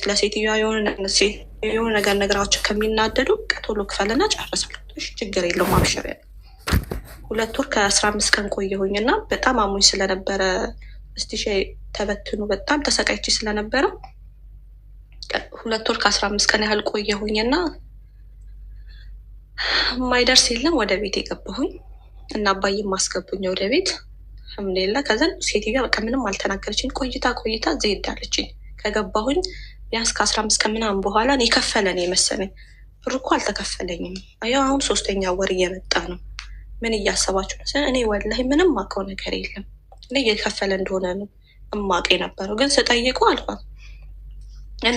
ለሴትዮዋ የሆነ ነገር ነገራቸው ከሚናደዱ ቶሎ ክፈልና ጨርሳለሁ። እሺ ችግር የለውም አብሽር ያለ 2 ወር ከ15 ቀን ቆየሁኝና በጣም አሞኝ ስለነበረ እስቲሽ ተበትኑ በጣም ተሰቃይቼ ስለነበረ 2 ወር ከ15 ቀን ያህል ቆየሁኝና የማይደርስ የለም ወደ ቤት የገባሁኝ እና አባዬ ማስገቡኝ ወደ ቤት አልሐምዱሊላህ። ከዛን ሴትዮዋ በቃ ምንም አልተናገረችኝ። ቆይታ ዜድ አለችኝ። ከገባሁኝ ቢያንስ ከ15 ቀን ምናምን በኋላ የከፈለን የመሰለኝ ብር እኮ አልተከፈለኝም። ያው አሁን 3ኛ ወር እየመጣ ነው። ምን እያሰባችሁ ነው? እኔ ወላሂ ምንም አውቀው ነገር የለም። እኔ እየከፈለ እንደሆነ ነው እማቅ የነበረው። ግን ስጠይቁ አልኳት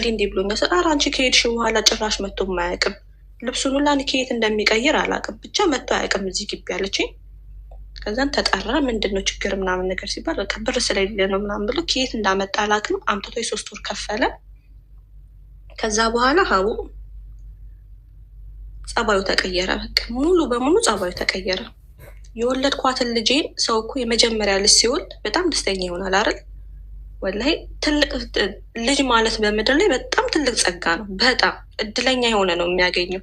እንዲህ ብሎኛል። ኧረ አንቺ ከሄድሽ በኋላ ጭራሽ መጥቶ አያውቅም። ልብሱን ሁላ ከየት እንደሚቀይር አላውቅም። ብቻ መጥቶ አያውቅም እዚህ ግቢ አለችኝ። ከዛን ተጠራ። ምንድን ነው ችግር ምናምን ነገር ሲባል በቃ ብር ስለሌለ ነው ምናምን ብሎ ከየት እንዳመጣ አላውቅም። አምጥቶ የ3 ወር ከፈለ። ከዛ በኋላ ሀቡ ጸባዩ ተቀየረ። በቃ ሙሉ በሙሉ ጸባዩ ተቀየረ። የወለድኳትን ልጄን ሰው እኮ የመጀመሪያ ልጅ ሲወልድ በጣም ደስተኛ ይሆናል አይደል? ወላሂ ትልቅ ልጅ ማለት በምድር ላይ በጣም ትልቅ ጸጋ ነው። በጣም እድለኛ የሆነ ነው የሚያገኘው፣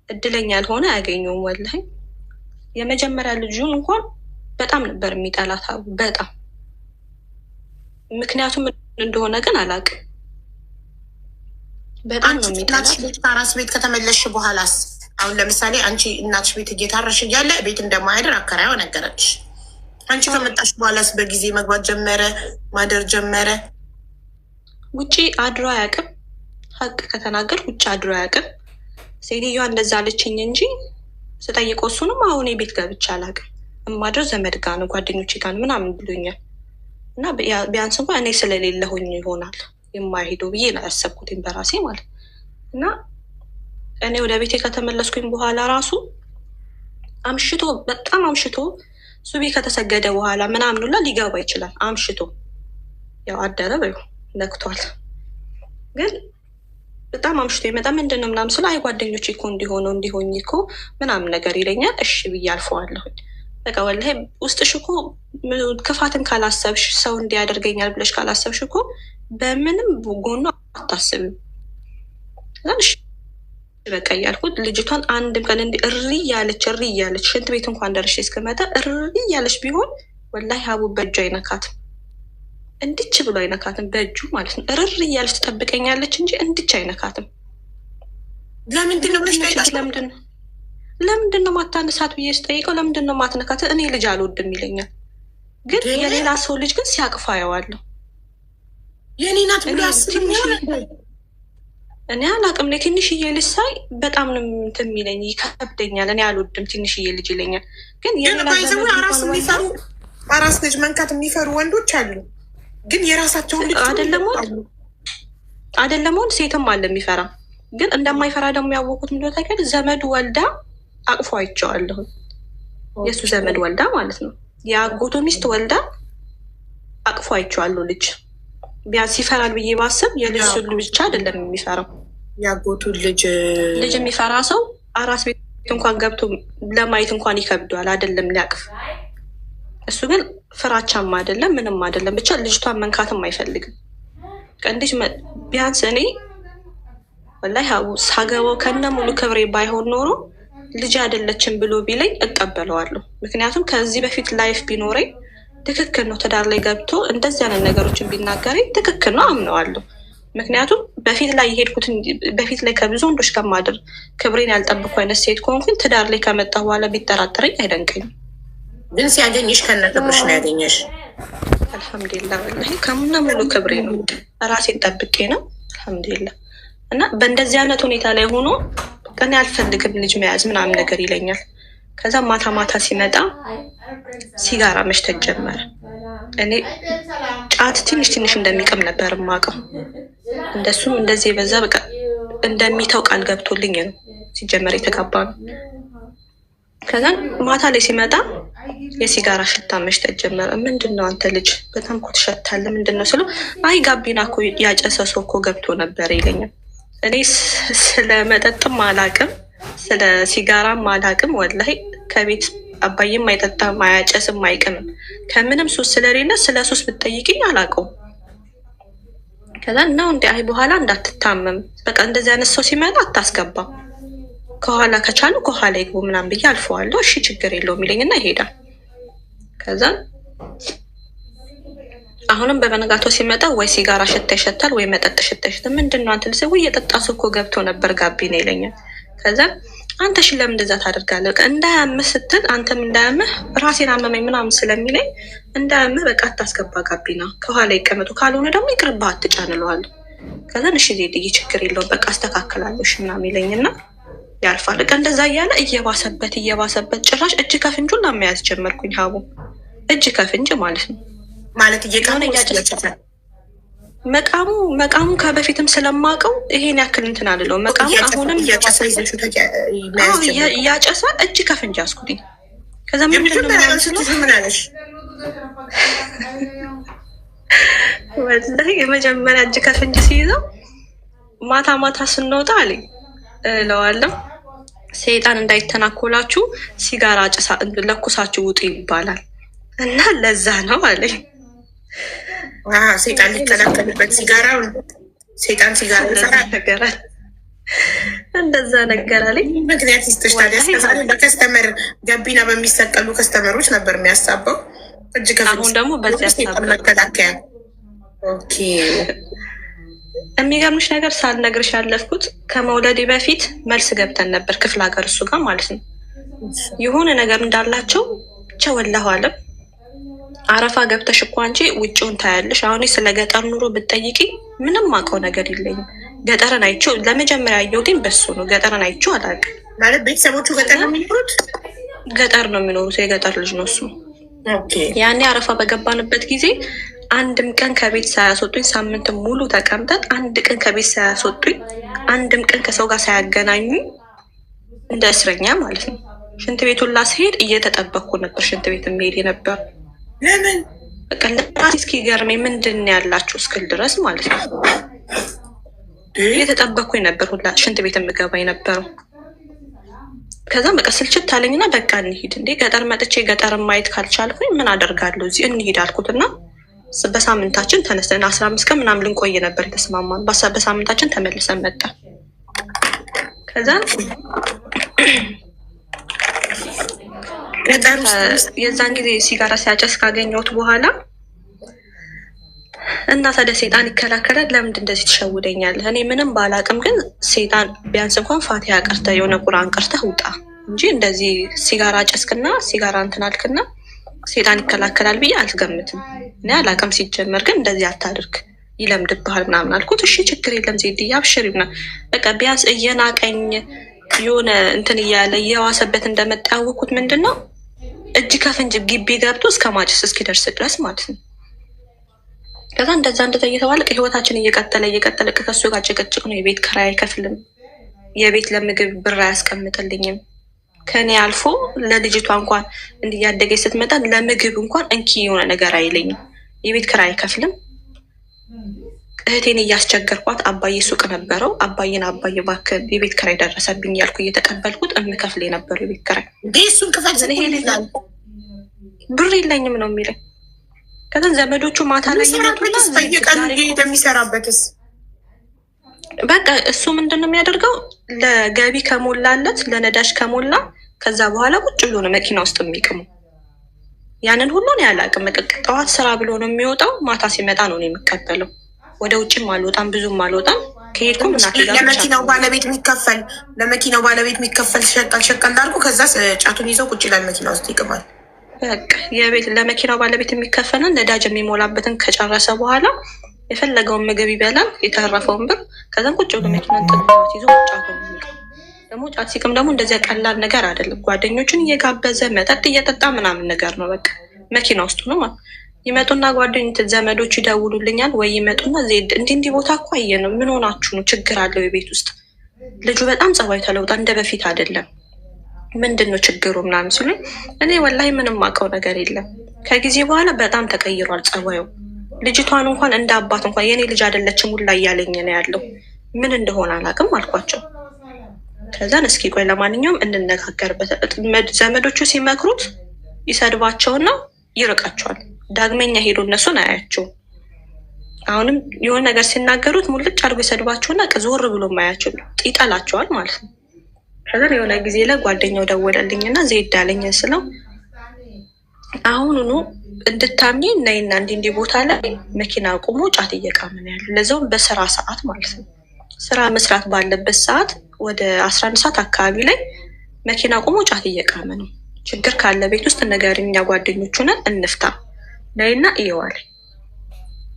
እድለኛ ያልሆነ አያገኘውም። ወላሂ የመጀመሪያ ልጁን እንኳን በጣም ነበር የሚጠላት በጣም ምክንያቱም እንደሆነ ግን አላውቅም። በጣም ነው የሚጠላት። ከአራስ ቤት ከተመለስሽ በኋላስ? አሁን ለምሳሌ አንቺ እናትሽ ቤት እየታረሽ እያለ ቤት እንደማያድር አከራይዋ ነገረች። አንቺ ከመጣሽ በኋላስ በጊዜ መግባት ጀመረ፣ ማደር ጀመረ? ውጪ አድሮ አያውቅም። ሀቅ ከተናገር ውጭ አድሮ አያውቅም። ሴትዮዋ እንደዛ አለችኝ እንጂ ስጠይቀው እሱንም አሁን የቤት ገብቼ አላውቅም። እማድረው ዘመድ ጋር ነው ጓደኞቼ ጋር ምናምን ብሎኛል። እና ቢያንስ እንኳን እኔ ስለሌለሁኝ ይሆናል የማይሄደው ብዬ ነው ያሰብኩትኝ በራሴ ማለት እና እኔ ወደ ቤቴ ከተመለስኩኝ በኋላ ራሱ አምሽቶ በጣም አምሽቶ ሱቢ ከተሰገደ በኋላ ምናምን ሁላ ሊገባ ይችላል። አምሽቶ ያው አደረ በዩ ነክቷል። ግን በጣም አምሽቶ ይመጣ ምንድን ነው ምናምን ስለ አይ ጓደኞቼ እኮ እንዲሆነው እንዲሆኝ እኮ ምናምን ነገር ይለኛል። እሺ ብዬ አልፈዋለሁኝ። በቃ ወላሂ ውስጥሽ እኮ ክፋትን ካላሰብሽ ሰው እንዲያደርገኛል ብለሽ ካላሰብሽ እኮ በምንም ጎኑ አታስብም። እሺ በቃ እያልኩት ልጅቷን አንድም ቀን እንዲህ እሪ እያለች ሽንት ቤት እንኳን ደርሼ እስክመጣ እሪ እያለች ቢሆን ወላሂ ሀቡ በእጁ አይነካትም፣ እንድች ብሎ አይነካትም በእጁ ማለት ነው። እርር እያለች ትጠብቀኛለች እንጂ እንድች አይነካትም። ለምንድን ነው ማታነሳት ብዬ ስጠይቀው ለምንድን ነው ማትነካት? እኔ ልጅ አልወድም ይለኛል። ግን የሌላ ሰው ልጅ ግን ሲያቅፋ ያዋለሁ። የኔ ናት ብሎ አስብ እኔ አላቅም። እኔ ትንሽዬ ልጅ ሳይ በጣም ነው እንትን የሚለኝ ይከብደኛል። እኔ አልወድም ትንሽዬ ልጅ ይለኛል። ግን አራስ ልጅ መንካት የሚፈሩ ወንዶች አሉ። ግን የራሳቸውን ልጅ አይደለም ወንድ ሴትም አለ የሚፈራ። ግን እንደማይፈራ ደግሞ ያወቁት ምንድነው ታውቂያለሽ? ዘመዱ ወልዳ አቅፎ አይቼዋለሁ። የእሱ ዘመድ ወልዳ ማለት ነው። የአጎቱ ሚስት ወልዳ አቅፎ አይቼዋለሁ። ልጅ ቢያንስ ይፈራል ብዬ ባስብ የልጅ ብቻ አይደለም የሚፈራው። የአጎቱን ልጅ የሚፈራ ሰው አራስ ቤት እንኳን ገብቶ ለማየት እንኳን ይከብደዋል፣ አይደለም ሊያቅፍ። እሱ ግን ፍራቻም አይደለም ምንም አይደለም፣ ብቻ ልጅቷን መንካትም አይፈልግም። እንዴት ቢያንስ እኔ ወላሂ ሳገባው ከነ ሙሉ ክብሬ ባይሆን ኖሮ ልጅ አይደለችም ብሎ ቢለኝ እቀበለዋለሁ። ምክንያቱም ከዚህ በፊት ላይፍ ቢኖረኝ ትክክል ነው፣ ትዳር ላይ ገብቶ እንደዚህ አይነት ነገሮችን ቢናገረኝ ትክክል ነው፣ አምነዋለሁ። ምክንያቱም በፊት ላይ የሄድኩትን በፊት ላይ ከብዙ ወንዶች ከማድር ክብሬን ያልጠብኩ አይነት ሴት ከሆንኩኝ ትዳር ላይ ከመጣ በኋላ ቢጠራጠረኝ አይደንቀኝም። ግን ሲያገኝሽ ከነ ክብርሽ ነው ያገኘሽ። አልሐምዱሊላህ ወላሂ ከሙሉ ሙሉ ክብሬ ነው፣ ራሴን ጠብቄ ነው አልሐምዱሊላህ። እና በእንደዚህ አይነት ሁኔታ ላይ ሆኖ እኔ አልፈልግም ልጅ መያዝ ምናምን ነገር ይለኛል። ከዛ ማታ ማታ ሲመጣ ሲጋራ መሽተት ጀመረ። እኔ ጫት ትንሽ ትንሽ እንደሚቅም ነበር የማውቀው። እንደሱም እንደዚህ የበዛ በቃ እንደሚተው ቃል ገብቶልኝ ነው ሲጀመር የተጋባ ነው። ከዛ ማታ ላይ ሲመጣ የሲጋራ ሽታ መሽተት ጀመረ። ምንድን ነው አንተ ልጅ በጣም እኮ ትሸታለህ፣ ምንድን ነው ስለው አይ ጋቢና እኮ ያጨሰ ሰው እኮ ገብቶ ነበር ይለኛል። እኔ ስለ መጠጥም አላቅም ስለ ሲጋራም አላቅም። ወላሂ ከቤት አባይም አይጠጣም አያጨስም አይቅምም። ከምንም ሱስ ስለሌለ ስለ ሱስ ብትጠይቅኝ አላውቀውም። ከዛ ነው እንዲ አይ በኋላ እንዳትታመም በቃ እንደዚህ አይነት ሰው ሲመጣ አታስገባ፣ ከኋላ ከቻሉ ከኋላ ይግቡ ምናምን ብዬ አልፈዋለሁ። እሺ ችግር የለውም ይለኝና ይሄዳል። ከዛ አሁንም በበነጋታው ሲመጣ ወይ ሲጋራ ሽታ ይሸታል ወይ መጠጥ ሽታ ይሸታል። ምንድን ነው አንተ ልሰ ወይ የጠጣ ሰው እኮ ገብቶ ነበር ጋቢና ይለኛል። ከዛ አንተ እሺ ለምን እንደዛ ታደርጋለህ? በቃ እንዳያምህ ስትል አንተም እንዳያምህ ራሴን አመመኝ ምናምን ስለሚለኝ እንዳያምህ በቃ አታስገባ ጋቢና፣ ከኋላ ይቀመጡ፣ ካልሆነ ደግሞ ይቅርብህ አትጫንለዋለሁ። ከዛ እሺ ዜድዬ ችግር የለውም በቃ አስተካክላለሁ እሺ ምናምን ይለኝና ያልፋል። በቃ እንደዛ እያለ እየባሰበት ጭራሽ እጅ ከፍንጁን መያዝ ጀመርኩኝ። ሀቡ እጅ ከፍንጅ ማለት ነው ማለት እየቃነ እያጨሰ መቃሙ ከበፊትም ስለማውቀው ይሄን ያክል እንትን አልለው። መቃሙ አሁንም እያጨሰ እጅ ከፍንጅ አስኩኝ። ከዛ ወላሂ የመጀመሪያ እጅ ከፍንጅ ሲይዘው ማታ ማታ ስንወጣ አለኝ እለዋለሁ ሰይጣን እንዳይተናኮላችሁ ሲጋራ ጭሳ ለኩሳችሁ ውጡ ይባላል እና ለዛ ነው አለኝ። ሴጣን ሊከላከልበት ሲጋራውን ሴጣን ሲጋራ ነገራል እንደዛ ነገር አለኝ። ምክንያት ይስጥሽ ታዲያ። በከስተመር ገቢና በሚሰቀሉ ከስተመሮች ነበር የሚያሳበው እጅ ከፍንጅ። አሁን ደግሞ በዚህ መከላከያ። ኦኬ የሚገርምሽ ነገር ሳልነግርሽ ያለፍኩት ከመውለዴ በፊት መልስ ገብተን ነበር ክፍለ ሀገር እሱ ጋር ማለት ነው። የሆነ ነገር እንዳላቸው ብቻ ወላሁ አለም። አረፋ ገብተሽ እኮ አንቺ ውጭውን ታያለሽ። አሁን ስለ ገጠር ኑሮ ብትጠይቂ ምንም አውቀው ነገር የለኝም። ገጠርን አይቼው ለመጀመሪያ ያየሁት በሱ ነው። ገጠርን አይቼው አላውቅም። ማለት ቤተሰቦቹ ገጠር ነው የሚኖሩት? ገጠር ነው የሚኖሩት። የገጠር ልጅ ነው እሱ። ያኔ አረፋ በገባንበት ጊዜ አንድም ቀን ከቤት ሳያስወጡኝ፣ ሳምንት ሙሉ ተቀምጠን አንድ ቀን ከቤት ሳያስወጡኝ፣ አንድም ቀን ከሰው ጋር ሳያገናኙኝ እንደ እስረኛ ማለት ነው። ሽንት ቤቱን ላስሄድ እየተጠበቅኩ ነበር ሽንት ቤት የሚሄድ የነበር። ለምን በቃ ለራሴ እስኪገርመኝ ምንድን ያላችሁ እስክል ድረስ ማለት ነው እየተጠበቅኩኝ ነበር ሁላ ሽንት ቤት የምገባ የነበረው። ከዛም በቃ ስልችት አለኝና በቃ እንሂድ እንዴ ገጠር መጥቼ ገጠር ማየት ካልቻልኩኝ ምን አደርጋለሁ እዚህ እንሂድ አልኩትና በሳምንታችን ተነስተን 15 ቀን ምናምን ልንቆይ ነበር የተስማማን። በሳምንታችን ተመልሰን መጣ። ከዛ የዛን ጊዜ ሲጋራ ሲያጨስ ካገኘሁት በኋላ እና ታዲያ ሴጣን ይከላከላል ለምንድን እንደዚህ ትሸውደኛለህ? እኔ ምንም ባላቅም ግን ሴጣን ቢያንስ እንኳን ፋቲሃ ቀርተህ የሆነ ቁርአን ቀርተህ ውጣ እንጂ እንደዚህ ሲጋራ ጨስክና ሲጋራ እንትን አልክና ሴጣን ይከላከላል ብዬ አልገምትም። እኔ አላቅም። ሲጀመር ግን እንደዚህ አታድርግ ይለምድብሃል ምናምን አልኩት። እሺ ችግር የለም ዜድዬ አብሽሪ ምናምን በቃ ቢያንስ እየናቀኝ የሆነ እንትን እያለ እየዋሰበት እንደመጣ ያወቅኩት ምንድን ነው እጅ ከፍንጅ ግቢ ገብቶ እስከ ማጨስ እስኪደርስ ድረስ ማለት ነው። ከዛ እንደዛ እየተባለ ህይወታችን እየቀጠለ ከሱ ጋር ጭቅጭቅ ነው። የቤት ኪራይ አይከፍልም፣ የቤት ለምግብ ብር አያስቀምጥልኝም። ከኔ አልፎ ለልጅቷ እንኳን እንዲያደገች ስትመጣ ለምግብ እንኳን እንኪ የሆነ ነገር አይለኝም። የቤት ኪራይ አይከፍልም። እህቴን እያስቸገርኳት አባዬ ሱቅ ነበረው። አባዬን አባዬ እባክህ የቤት ኪራይ ደረሰብኝ ያልኩ እየተቀበልኩት የምከፍል የነበረው የቤት ኪራይ ብር የለኝም ነው የሚለኝ። ከዛን ዘመዶቹ ማታ ላይ የሚሰራበትስ በቃ እሱ ምንድን ነው የሚያደርገው? ለገቢ ከሞላለት ለነዳጅ ከሞላ ከዛ በኋላ ቁጭ ብሎ ነው መኪና ውስጥ የሚቅሙ። ያንን ሁሉን ያላቅም። ጠዋት ስራ ብሎ ነው የሚወጣው። ማታ ሲመጣ ነው የሚቀበለው። ወደ ውጭም አልወጣም፣ ብዙም አልወጣም። ከሄድኩም ለመኪናው ባለቤት የሚከፈል ሸቀል ላርጉ። ከዛ ጫቱን ይዘው ቁጭ ይላል፣ መኪና ውስጥ ይቅማል። በቃ ለመኪናው ባለቤት የሚከፈልን ነዳጅ የሚሞላበትን ከጨረሰ በኋላ የፈለገውን ምግብ ይበላል፣ የተረፈውን ብር። ከዛም ቁጭ ብሎ መኪናን ጥቅማት ይዞ ጫቱ የሚቀም። ደግሞ ጫት ሲቅም ደግሞ እንደዚያ ቀላል ነገር አይደለም። ጓደኞቹን እየጋበዘ መጠጥ እየጠጣ ምናምን ነገር ነው። በቃ መኪና ውስጥ ነው ማለት ይመጡና ጓደኞች ዘመዶች ይደውሉልኛል ወይ ይመጡና እንዲህ ቦታ እኮ አየነው፣ ምን ሆናችሁ ነው? ችግር አለው የቤት ውስጥ ልጁ በጣም ጸባይ ተለውጣ እንደ በፊት አይደለም፣ ምንድን ነው ችግሩ ምናምን ሲሉኝ እኔ ወላሂ ምንም አውቀው ነገር የለም። ከጊዜ በኋላ በጣም ተቀይሯል ጸባዩ። ልጅቷን እንኳን እንደ አባት እንኳን የኔ ልጅ አይደለችም ሁላ እያለኝ ነው ያለው። ምን እንደሆነ አላውቅም አልኳቸው። ከዛን እስኪ ቆይ ለማንኛውም እንነጋገርበት። ዘመዶቹ ሲመክሩት ይሰድባቸውና ይርቃቸዋል። ዳግመኛ ሄዶ እነሱን አያቸው። አሁንም የሆነ ነገር ሲናገሩት ሙልጭ አድርጎ ይሰድባቸውና ዞር ብሎ ማያቸው ይጠላቸዋል ማለት ነው። ከዛን የሆነ ጊዜ ላይ ጓደኛው ደወለልኝና ዜድ አለኝ ስለው አሁኑኑ እንድታምኝ ነይና እንዲህ ቦታ ላይ መኪና አቁሞ ጫት እየቃመ ነው ያለው። ለዛውም በስራ ሰዓት ማለት ነው። ስራ መስራት ባለበት ሰዓት ወደ 11 ሰዓት አካባቢ ላይ መኪና አቁሞ ጫት እየቃመ ነው። ችግር ካለ ቤት ውስጥ ንገሪኝ፣ እኛ ጓደኞቹ ነን እንፍታ ነይና እየዋለ።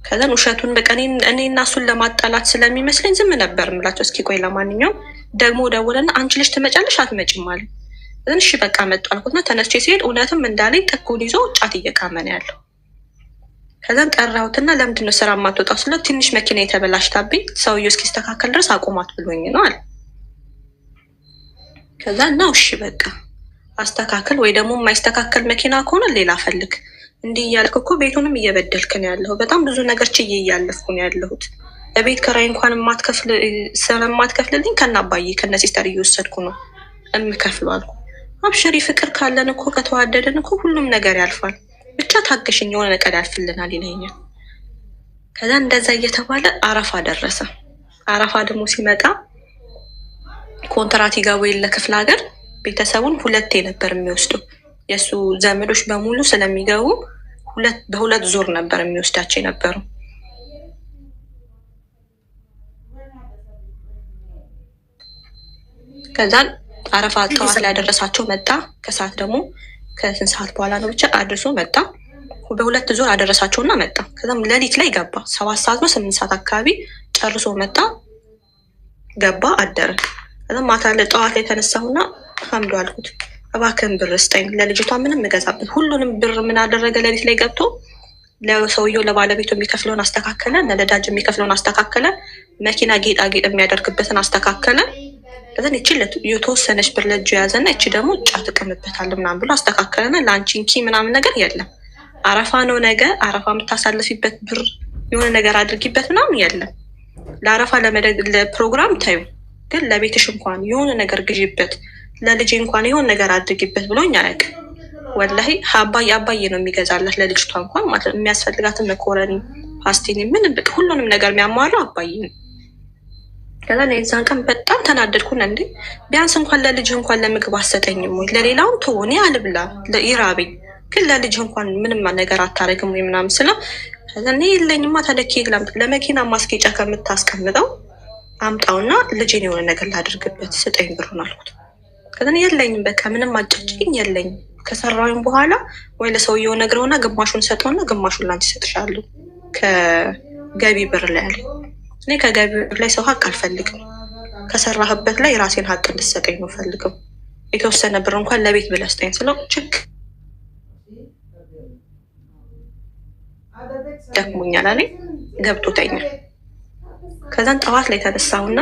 ከዛን ውሸቱን በቃ እኔ እና እሱን ለማጣላት ስለሚመስለኝ ዝም ነበር የምላቸው። እስኪ ቆይ ለማንኛውም ደግሞ ደውለና አንቺ ልጅ ትመጫለሽ አትመጭም አለ። እሺ በቃ መጡ አልኩትና ተነስቼ ሲሄድ እውነትም እንዳለኝ ጥጉን ይዞ ጫት እየቃመ ነው ያለው። ከዛን ጠራሁትና ለምንድን ነው ስራ የማትወጣው ስለ ትንሽ መኪና የተበላሽታብኝ ሰውዬው እስኪስተካከል ድረስ አቁማት ብሎኝ ነው አለ። ከዛ ነው እሺ በቃ አስተካከል፣ ወይ ደግሞ የማይስተካከል መኪና ከሆነ ሌላ ፈልግ። እንዲህ እያልክ እኮ ቤቱንም እየበደልክ ነው ያለሁ። በጣም ብዙ ነገር ችዬ እያለፍኩ ነው ያለሁት። በቤት ኪራይ እንኳን ስለማትከፍልልኝ ከናባዬ ከነ ሲስተር እየወሰድኩ ነው የምከፍለው አልኩ። አብሽሪ ፍቅር ካለን እኮ ከተዋደደን እኮ ሁሉም ነገር ያልፋል፣ ብቻ ታገሽኝ የሆነ ነገር ያልፍልናል ይለኛል። ከዛ እንደዛ እየተባለ አረፋ ደረሰ። አረፋ ደግሞ ሲመጣ ኮንትራት ይገቡ የለ ክፍለ ሀገር ቤተሰቡን ሁለቴ ነበር የሚወስዱ። የእሱ ዘመዶች በሙሉ ስለሚገቡ በሁለት ዙር ነበር የሚወስዳቸው የነበሩ። ከዛን አረፋ ጠዋት ላይ አደረሳቸው መጣ። ከሰዓት ደግሞ ከስንት ሰዓት በኋላ ነው ብቻ አድርሶ መጣ። በሁለት ዙር አደረሳቸውና መጣ። ከዛም ሌሊት ላይ ገባ። 7 ሰዓት ነው 8 ሰዓት አካባቢ ጨርሶ መጣ፣ ገባ፣ አደረ። ከዛም ማታ ጠዋት ላይ ተነሳሁና ሐምዱ አልኩት እባክህን ብር ስጠኝ ለልጅቷ ምንም እገዛበት። ሁሉንም ብር ምን አደረገ? ሌሊት ላይ ገብቶ ለሰውየው ለባለቤቱ የሚከፍለውን አስተካከለ፣ ለነዳጅ የሚከፍለውን አስተካከለ፣ መኪና ጌጣጌጥ የሚያደርግበትን አስተካከለ። ከዛን ይቺ የተወሰነች ብር ለእጁ የያዘና ይቺ ደግሞ ጫት እቅምበታለሁ ምናምን ብሎ አስተካከለና ለአንቺ እንኪ ምናምን ነገር የለም። አረፋ ነው ነገ አረፋ የምታሳልፊበት ብር የሆነ ነገር አድርጊበት ምናምን የለም። ለአረፋ ለፕሮግራም ታዩ፣ ግን ለቤትሽ እንኳን የሆነ ነገር ግዢበት፣ ለልጅ እንኳን የሆነ ነገር አድርጊበት ብሎኝ አያውቅም። ወላሂ አባዬ ነው የሚገዛላት ለልጅቷ እንኳን ማለት ነው። የሚያስፈልጋትን መኮረኒ፣ ፓስቲኒ ምንም በቃ ሁሉንም ነገር የሚያሟለው አባዬ ነው። ከዛ የዛን ቀን በጣም ተናደድኩና እንዴ ቢያንስ እንኳን ለልጅ እንኳን ለምግብ አሰጠኝም ወይ? ለሌላውን ተሆኔ አልብላ ይራበኝ፣ ግን ለልጅ እንኳን ምንም ነገር አታረግም ወይ ምናምን ስለው ከዛ እኔ የለኝማ ታደኪ ግላም ለመኪና ማስጌጫ ከምታስቀምጠው አምጣውና ልጅን የሆነ ነገር ላድርግበት ስጠኝ ብሩን አልኩት። ከዛ የለኝም በቃ ምንም አጨጭኝ የለኝም። ከሰራሁኝ በኋላ ወይ ለሰውየው ነግረውና ግማሹን ሰጠውና ግማሹን ላንቺ ሰጥሻለሁ ከገቢ ብር ላይ አለኝ። እኔ ከገቢ ብር ላይ ሰው ሀቅ አልፈልግም። ከሰራህበት ላይ የራሴን ሀቅ እንድሰጠኝ ነው ፈልገው። የተወሰነ ብር እንኳን ለቤት ብለህ ስጠኝ ስለው ችግር ደክሞኛል አለኝ። ገብቶ ተኛ። ከዛን ጠዋት ላይ ተነሳሁና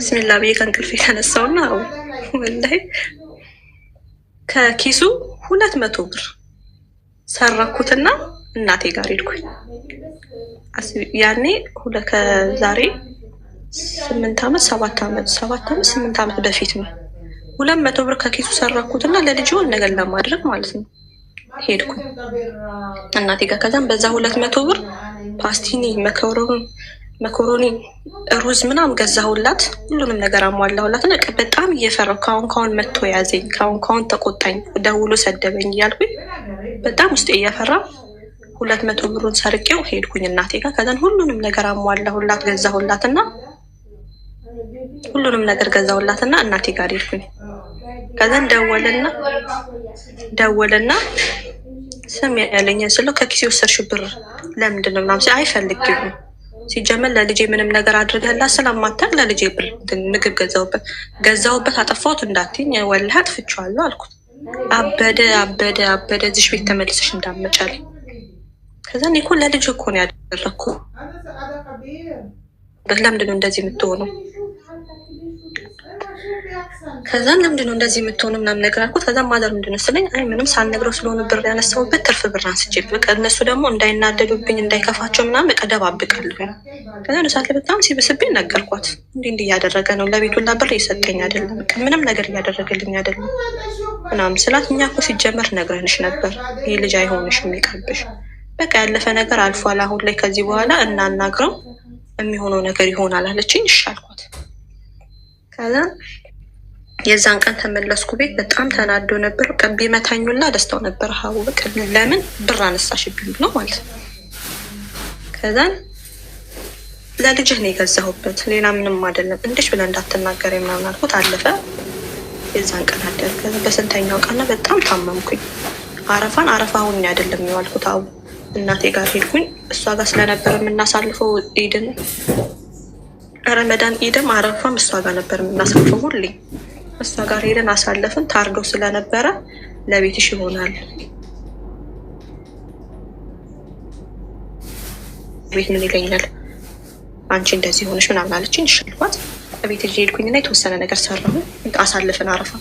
ብስሚላ ብዬ ከእንቅልፍ የተነሳውና ወላሂ ከኪሱ 200 ብር ሰራኩትና እናቴ ጋር ሄድኩኝ። ያኔ ከዛሬ 8 ዓመት 8 ዓመት በፊት ነው። 200 ብር ከኪሱ ሰራኩትና ለልጅውን ነገር ለማድረግ ማለት ነው ሄድኩኝ እናቴ ጋር። ከዛም በዛ 200 ብር ፓስቲኒ፣ መኮሮኒ፣ ሩዝ ምናምን ገዛሁላት። ሁሉንም ነገር አሟላሁላት። እና በጣም እየፈራሁ ካሁን መጥቶ ያዘኝ፣ ካሁን ተቆጣኝ፣ ደውሎ ሰደበኝ እያልኩኝ በጣም ውስጤ እየፈራ 200 ብሩን ሰርቄው ሄድኩኝ እናቴ ጋር። ከዛን ሁሉንም ነገር አሟላሁላት፣ ገዛሁላትና ሁሉንም ነገር ገዛሁላትና እናቴ ጋር ሄድኩኝ። ከዛን ደወለና ስም ያለኝ ስለው ከኪሴ ወሰድሽው ብር ለምንድን ነው ምናምን አይፈልግም። ሲጀመር ለልጄ ምንም ነገር አድርገህላት ስለማታውቅ ለልጄ ብር ምግብ ገዛሁበት አጠፋሁት እንዳትይኝ ወላሂ አጥፍቼዋለሁ አልኩት። አበደ እዚሽ ቤት ተመልሰሽ እንዳመጫል። ከዛ እኔ እኮ ለልጅ እኮ ነው ያደረግኩ። ለምንድን ነው እንደዚህ የምትሆነው? ከዛ ለምንድን ነው እንደዚህ የምትሆነው ምናምን ነገር አልኩት። ከዛ ማዘር ምንድን ነው ስለኝ አይ ምንም ሳልነግረው ስለሆነ ብር ያነሳሁበት ትርፍ ብር አንስቼ በቃ እነሱ ደግሞ እንዳይናደዱብኝ እንዳይከፋቸው ምናምን በቃ ደባብቃለሁ። ከዛ ሰዓት ላይ በጣም ሲብስብኝ ነገርኳት። እንዲህ እያደረገ ነው ለቤቱላ ብር እየሰጠኝ አይደለም፣ በቃ ምንም ነገር እያደረገልኝ አይደለም ምናምን ስላት እኛ እኮ ሲጀመር ነግረንሽ ነበር ይህ ልጅ አይሆንሽም ይቀርብሽ፣ በቃ ያለፈ ነገር አልፏል። አሁን ላይ ከዚህ በኋላ እናናግረው የሚሆነው ነገር ይሆናል አለችኝ። እሺ አልኳት። ከዛ የዛን ቀን ተመለስኩ ቤት። በጣም ተናዶ ነበር። ቀን ቢመታኙላ ደስታው ነበር። ሀቡ በቃ ለምን ብር አነሳሽብኝ ነው ማለት ነው። ከዛን ለልጅህ ነው የገዛሁበት ሌላ ምንም አይደለም፣ እንዴሽ ብለህ እንዳትናገር ምናምን አልኩት። አለፈ። የዛን ቀን አደር። ከዛ በስንተኛው ቀን በጣም ታመምኩኝ። አረፋ ሁኝ አይደለም የዋልኩት ሀቡ እናቴ ጋር ሄድኩኝ። እሷ ጋር ስለነበር የምናሳልፈው ኢድን ረመዳን ኢድም አረፋም እሷ ጋር ነበር የምናሳልፈው ሁሌ። እሷ ጋር ሄደን አሳለፍን። ታርዶ ስለነበረ ለቤትሽ ይሆናል ቤት ምን ይለኛል አንቺ እንደዚህ ሆነሽ ምናምን አለችኝ። እሻልኳት ቤት ሄድኩኝና የተወሰነ ነገር ሰራሁ። አሳልፍን አረፋ።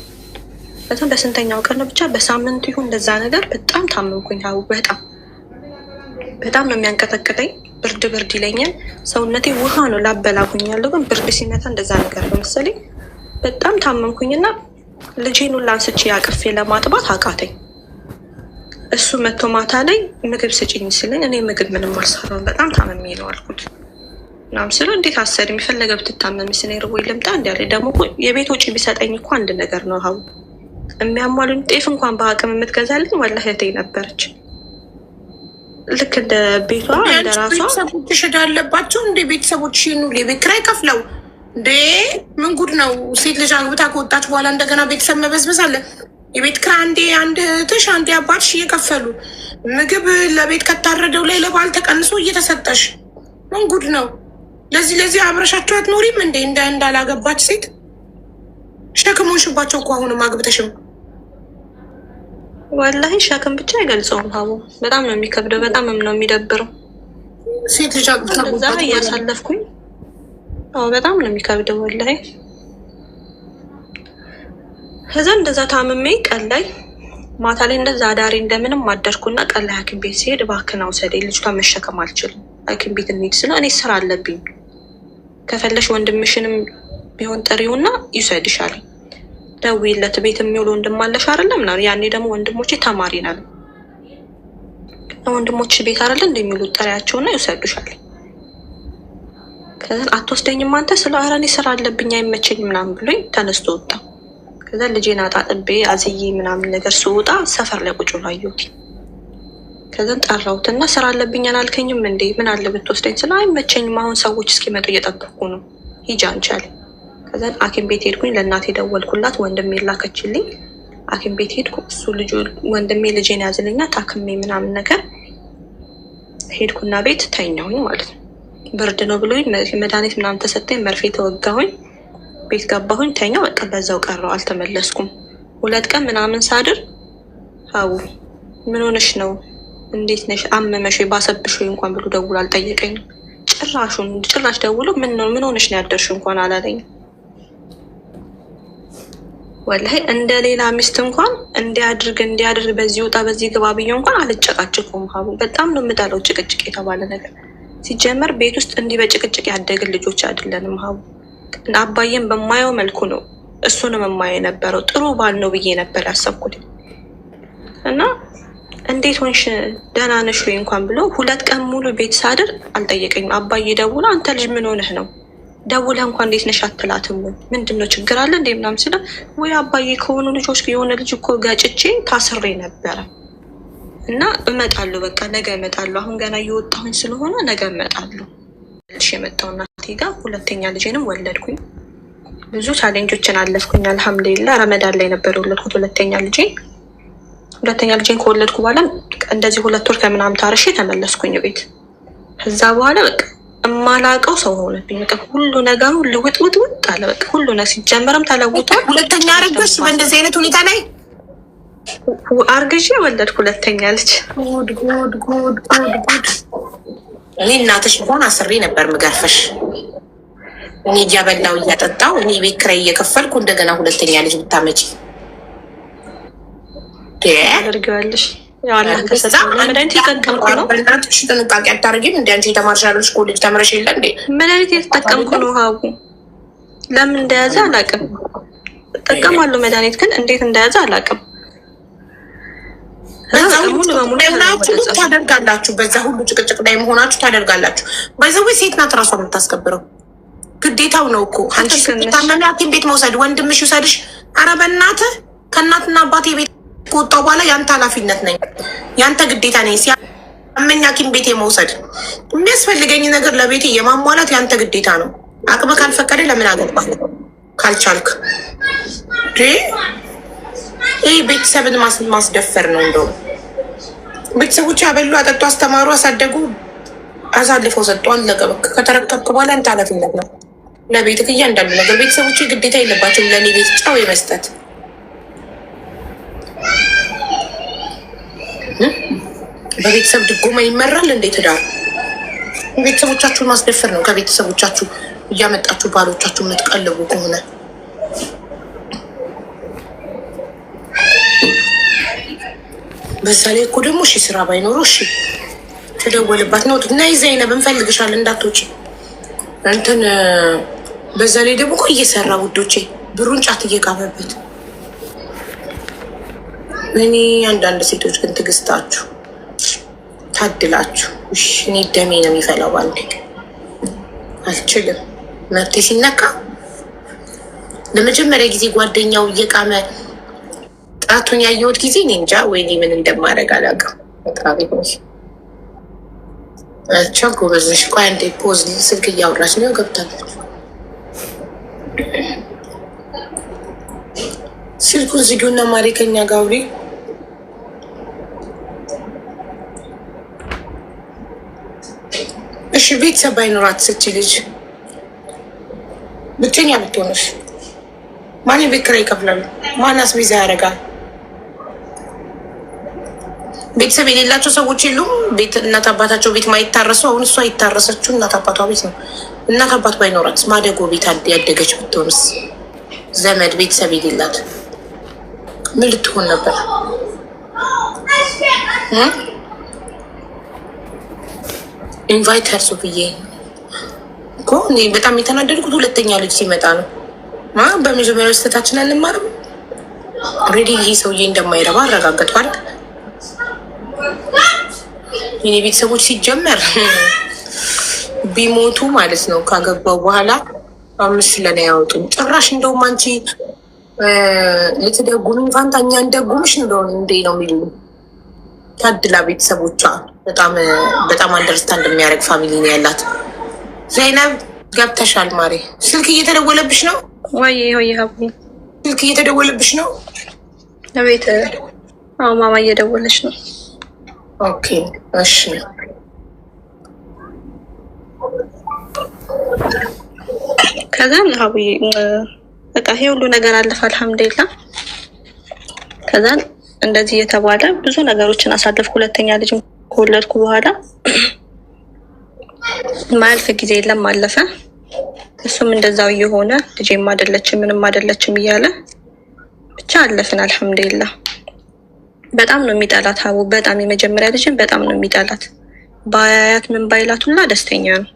በጣም በስንተኛው ቀን ነው ብቻ በሳምንቱ ይሁን እንደዛ ነገር በጣም ታመምኩኝ። ሀቡ በጣም ነው የሚያንቀጠቅጠኝ። ብርድ ይለኛል። ሰውነቴ ውሃ ነው ላበላኩኝ ያለው ግን ብርድ ሲመታ እንደዛ ነገር ነው መሰለኝ። በጣም ታመምኩኝና ልጄን ሁላ አንስቼ አቅፌ ለማጥባት አቃተኝ። እሱ መቶ ማታ ላይ ምግብ ስጭኝ ሲለኝ እኔ ምግብ ምንም አልሰራም በጣም ታመሜ ነው አልኩት። ምናምን ስለው እንዴት አሰሪ የሚፈለገ ብትታመሚ ስኔር ወይ ልምጣ እንዲያለ ደግሞ የቤት ወጪ ቢሰጠኝ እኮ አንድ ነገር ነው ሀቡ የሚያሟሉኝ ጤፍ እንኳን በአቅም የምትገዛልኝ ወላሂ እህቴ ነበረች። ልክ እንደ ቤቷ እንደ ራሷ ቤተሰቦችሽ ዕዳ አለባቸው እንደ ቤተሰቦችሽ ኑ የቤት ኪራይ ከፍለው እንዴ ምን ጉድ ነው? ሴት ልጅ አግብታ ከወጣች በኋላ እንደገና ቤተሰብ መበዝበዝ አለ። የቤት ኪራይ አንድ እህትሽ አንዴ አባትሽ እየከፈሉ ምግብ ለቤት ከታረደው ላይ ለባል ተቀንሶ እየተሰጠሽ ምን ጉድ ነው? ለዚህ አብረሻቸው አትኖሪም እንዴ? እንዳላገባች ሴት ሸክም ሆንሽባቸው እኮ አሁንም አግብተሽም። ወላሂ ሸክም ብቻ አይገልጸውም ሀቡ በጣም ነው የሚከብደው፣ በጣም ነው የሚደብረው። ሴት ልጅ አግብታ እንደዛ እያሳለፍኩኝ በጣም ነው የሚከብደው ወላሂ። ከዛ እንደዛ ታምሜ ቀን ላይ ማታ ላይ እንደዛ አዳሪ እንደምንም አደርኩና ቀን ላይ ሐኪም ቤት ሲሄድ እባክህን ውሰደኝ ልጅቷን መሸከም አልችልም ሐኪም ቤት እንሂድ ስለው እኔ ስራ አለብኝ ከፈለሽ ወንድምሽንም ቢሆን ጥሪውና ይውሰድሻል ደውይለት ቤት የሚውል ወንድም አለሽ አይደለም ምናምን። ያኔ ደግሞ ወንድሞቼ ተማሪ ነን ወንድሞች ቤት አይደለ እንደሚውሉት ጥሪያቸውና ይውሰዱሻል። ከዛ አትወስደኝም አንተ ስለ ኧረ እኔ ስራ አለብኝ አይመቸኝም ምናምን ብሎኝ ተነስቶ ወጣ። ከዛ ልጄን አጣጥቤ አዝዬ ምናምን ነገር ስወጣ ሰፈር ላይ ቁጭ ብሎ አየሁት። ከዛ ጠራሁትና ስራ አለብኝ አላልከኝም እንዴ ምን አለ ብትወስደኝ ስለ አይመቸኝም አሁን ሰዎች እስኪመጡ እየጠበቅኩ ነው ሂጂ አንቺ አለኝ። ከዛ ሐኪም ቤት ሄድኩኝ። ለእናቴ ደወልኩላት ወንድሜ ላከችልኝ። ሐኪም ቤት ሄድኩ። እሱ ወንድሜ ልጄን ያዝልኛ ታክሜ ምናምን ነገር ሄድኩና ቤት ተኛሁኝ ማለት ነው። ብርድ ነው ብሎኝ መድኃኒት ምናምን ተሰጠኝ፣ መርፌ ተወጋሁኝ፣ ቤት ገባሁኝ፣ ተኛው። በቃ በዛው ቀረው አልተመለስኩም። 2 ቀን ምናምን ሳድር ሀቡ ምን ሆነሽ ነው እንዴት ነሽ አመመሽ ባሰብሽ ወይ እንኳን ብሎ ደውሎ አልጠየቀኝም። ጭራሽ ደውሎ ምን ሆነሽ ነው ያደርሽ እንኳን አላለኝም። ወላሂ እንደ ሌላ ሚስት እንኳን እንዲያድርግ በዚህ ውጣ በዚህ ግባ ብዬ እንኳን አልጨቃጭቁም። ሀቡ በጣም ነው የምጠላው ጭቅጭቅ የተባለ ነገር። ሲጀመር ቤት ውስጥ እንዲህ በጭቅጭቅ ያደግን ልጆች አይደለንም። ሀቡ አባዬን በማየው መልኩ ነው እሱንም የማየው የነበረው። ጥሩ ባል ነው ብዬ ነበር ያሰብኩት እና እንዴት ሆንሽ ደህና ነሽ ወይ እንኳን ብሎ 2 ቀን ሙሉ ቤት ሳድር አልጠየቀኝም። አባዬ ደውሎ አንተ ልጅ ምን ሆነህ ነው ደውለህ እንኳን እንዴት ነሽ አትላትም? ምንድን ነው ችግር አለ እንዴ ምናምን ስለ ወይ አባዬ ከሆኑ ልጆች የሆነ ልጅ እኮ ጋጭቼ ታስሬ ነበረ እና እመጣለሁ፣ በቃ ነገ እመጣለሁ። አሁን ገና እየወጣሁኝ ስለሆነ ነገ እመጣለሁ። ልሽ የመጣው እናቴ ጋር 2ኛ ልጄንም ወለድኩኝ። ብዙ ቻሌንጆችን አለፍኩኝ። አልሐምዱሊላህ ረመዳን ላይ ነበር የወለድኩት 2ኛ ልጄን ከወለድኩ በኋላ እንደዚህ 2 ወር ከምናምን ታርሼ ተመለስኩኝ ቤት። ከዛ በኋላ በቃ እማላቀው ሰው ሆነብኝ። በቃ ሁሉ ነገሩ ልውጥ አለ። በቃ ሁሉ ነገር ሲጀመርም ተለውጧል። 2ኛ አረገዝሽ በእንደዚህ አይነት ሁኔታ ላይ? አርግዤ ወለድኩ 2ኛ ልጅ። ጉድ! እኔ እናትሽ እንኳን አስሬ ነበር ምገርፈሽ። እኔ እያበላው እያጠጣው እኔ ቤት ኪራይ እየከፈልኩ እንደገና 2ኛ ልጅ ብታመጪ አደርገዋለሽ። መድኃኒት የተጠቀምኩ ነው። በእናትሽ ጥንቃቄ አታደርጊም? እንደ አንቺ የተማርሻለሽ ኮሌጅ ተምረሽ የለ እንዴ? መድኃኒት የተጠቀምኩ ነው። ሀቡ ለምን እንደያዘ አላውቅም። እጠቀማለሁ መድኃኒት ግን እንዴት እንደያዘ አላውቅም። ታደርጋላችሁ። በዛ ሁሉ ጭቅጭቅ ላይ መሆናችሁ ታደርጋላችሁ። በዛው ሴት ናት ራሷ የምታስከብረው። ግዴታው ነው እኮ አንቺ ታመሚ ሐኪም ቤት መውሰድ፣ ወንድምሽ ይውሰድሽ። ኧረ በእናትህ ከእናትና አባቴ ቤት ከወጣሁ በኋላ ያንተ ኃላፊነት ነኝ፣ ያንተ ግዴታ ነኝ። ሲያመኝ ሐኪም ቤት የመውሰድ የሚያስፈልገኝ ነገር ለቤቴ የማሟላት ያንተ ግዴታ ነው። አቅም ካልፈቀደ ለምን አገባህ? ካልቻልክ ይህ ቤተሰብን ማስደፈር ነው። እንደውም ቤተሰቦች ያበሉ፣ አጠጡ፣ አስተማሩ፣ አሳደጉ፣ አሳልፈው ሰጡ፣ አለቀ በቃ። ከተረከብክ በኋላ ያንተ ኃላፊነት ነው ለቤትህ እያንዳንዱ ነገር። ቤተሰቦች ግዴታ የለባቸውም ለእኔ ቤት ጫው የመስጠት። በቤተሰብ ድጎማ ይመራል እንዴ ትዳር? ቤተሰቦቻችሁን ማስደፈር ነው። ከቤተሰቦቻችሁ እያመጣችሁ ባሎቻችሁ የምትቀልቡ ከሆነ በዛ ላይ እኮ ደግሞ እሺ ስራ ባይኖረው እሺ ተደወልባት ነው እና ዘይነብ እንፈልግሻለን እንዳትወጪ እንትን። በዛ ላይ ደግሞ እኮ እየሰራ ውዶቼ ብሩን ጫት እየቃመበት። እኔ አንዳንድ ሴቶች ግን ትዕግስታችሁ ታድላችሁ። እሺ እኔ ደሜ ነው የሚፈላው ባንዴ አልችልም። መብቴ ሲነካ ለመጀመሪያ ጊዜ ጓደኛው እየቃመ ጣቱን ያየሁት ጊዜ እኔ እንጃ ወይኔ ምን እንደማደርግ አላውቅም። በጣም ይሆንሽ አቸው ጎበዝሽ። ቆይ አንዴ ፖዝ ስልክ እያወራች ነው ገብታለች። ስልኩን ዝጊውና ማሪ ከኛ ጋር አውሪ። እሺ ቤተሰብ ባይኖራት ስቺ ልጅ ብቸኛ ብትሆንሽ ማን ቤት ኪራይ ይከፍላሉ? ማን አስቤዛ ያደርጋል? ቤተሰብ የሌላቸው ሰዎች የሉም። ቤት እናት አባታቸው ቤት ማይታረሱ። አሁን እሷ ይታረሰችው እናት አባቷ ቤት ነው። እናት አባት ባይኖራት ማደጎ ቤት ያደገች ብትሆንስ? ዘመድ ቤተሰብ የሌላት ምን ልትሆን ነበር? ኢንቫይተር ሶፍዬ እኮ እኔ በጣም የተናደድኩት 2ኛ ልጅ ሲመጣ ነው። በመጀመሪያው ስህተታችን አንማርም። ኦልሬዲ ይሄ ሰውዬ እንደማይረባ አረጋገጥኩ አይደል? የኔ ቤተሰቦች ሲጀመር ቢሞቱ ማለት ነው ካገባው በኋላ 5 ለኔ ያወጡኝ። ጭራሽ እንደውም አንቺ ልትደጉም ፋንታ እኛ እንደጉምሽ እንደሆነ እንዴ ነው የሚሉ። ታድላ ቤተሰቦቿ በጣም አንደርስታንድ የሚያደርግ ፋሚሊ ነው ያላት። ዘይነብ ገብተሻል ማሬ? ስልክ እየተደወለብሽ ነው ወይ? ሀቡ ስልክ እየተደወለብሽ ነው? ለቤት ማማ እየደወለች ነው። ኦኬ እሺ። ከዛም ሀቡዬ በቃ ይሄ ሁሉ ነገር አለፈ አልሐምዱሊላህ። ከዛን እንደዚህ የተባለ ብዙ ነገሮችን አሳለፍኩ። 2ኛ ልጅ ከወለድኩ በኋላ ማያልፍ ጊዜ የለም አለፈ። እሱም እንደዛው እየሆነ ልጄም አይደለችም ምንም አይደለችም እያለ ብቻ አለፍን አልሐምዱሊላህ። በጣም ነው የሚጠላት ሀቡ፣ በጣም የመጀመሪያ ልጅን በጣም ነው የሚጠላት። በአያት ምን ባይላት ሁላ ደስተኛ ነው።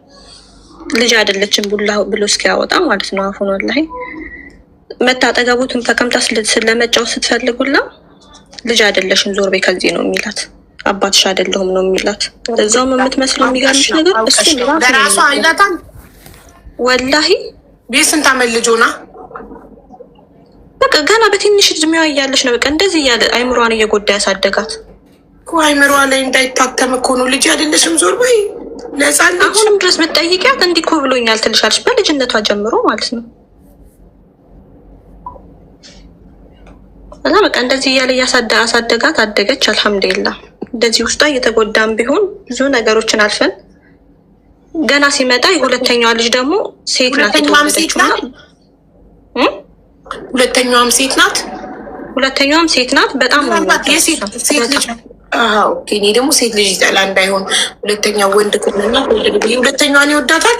ልጅ አይደለችም ቡላ ብሎ እስኪያወጣ ማለት ነው አፉን። ወላሂ መታጠገቡትን ተቀምጣ ስለመጫወት ስትፈልጉላ ልጅ አይደለሽም ዞር በይ ከዚህ ነው የሚላት። አባትሽ አይደለሁም ነው የሚላት። እዛውም የምትመስለው የሚገርምሽ ነገር እሱ ለራሷ አይላታል። ወላሂ ቤስንት አመት ልጅ ሆና በቃ ገና በትንሽ እድሜዋ እያለች ነው በቃ እንደዚህ እያለ አይምሯን እየጎዳ ያሳደጋት። አይምሯ ላይ እንዳይታተም እኮ ነው። ልጅ አይደለሽም ዞር በይ ለሕፃን ልጅ። አሁንም ድረስ ብትጠይቂያት እንዲህ እኮ ብሎኛል ትልሻለች፣ በልጅነቷ ጀምሮ ማለት ነው። እና በቃ እንደዚህ እያለ አሳደጋት፣ አደገች። አልሐምዱሊላህ እንደዚህ ውስጧ እየተጎዳም ቢሆን ብዙ ነገሮችን አልፈን ገና ሲመጣ የሁለተኛዋ ልጅ ደግሞ ሴት ናት። ሁለተኛዋም ሴት ናት። ሁለተኛዋም ሴት ናት። በጣም ሴት ልጅ እኔ ደግሞ ሴት ልጅ ይጠላ እንዳይሆን ሁለተኛው ወንድ ከሆነና ሁለተኛዋን ይወዳታል።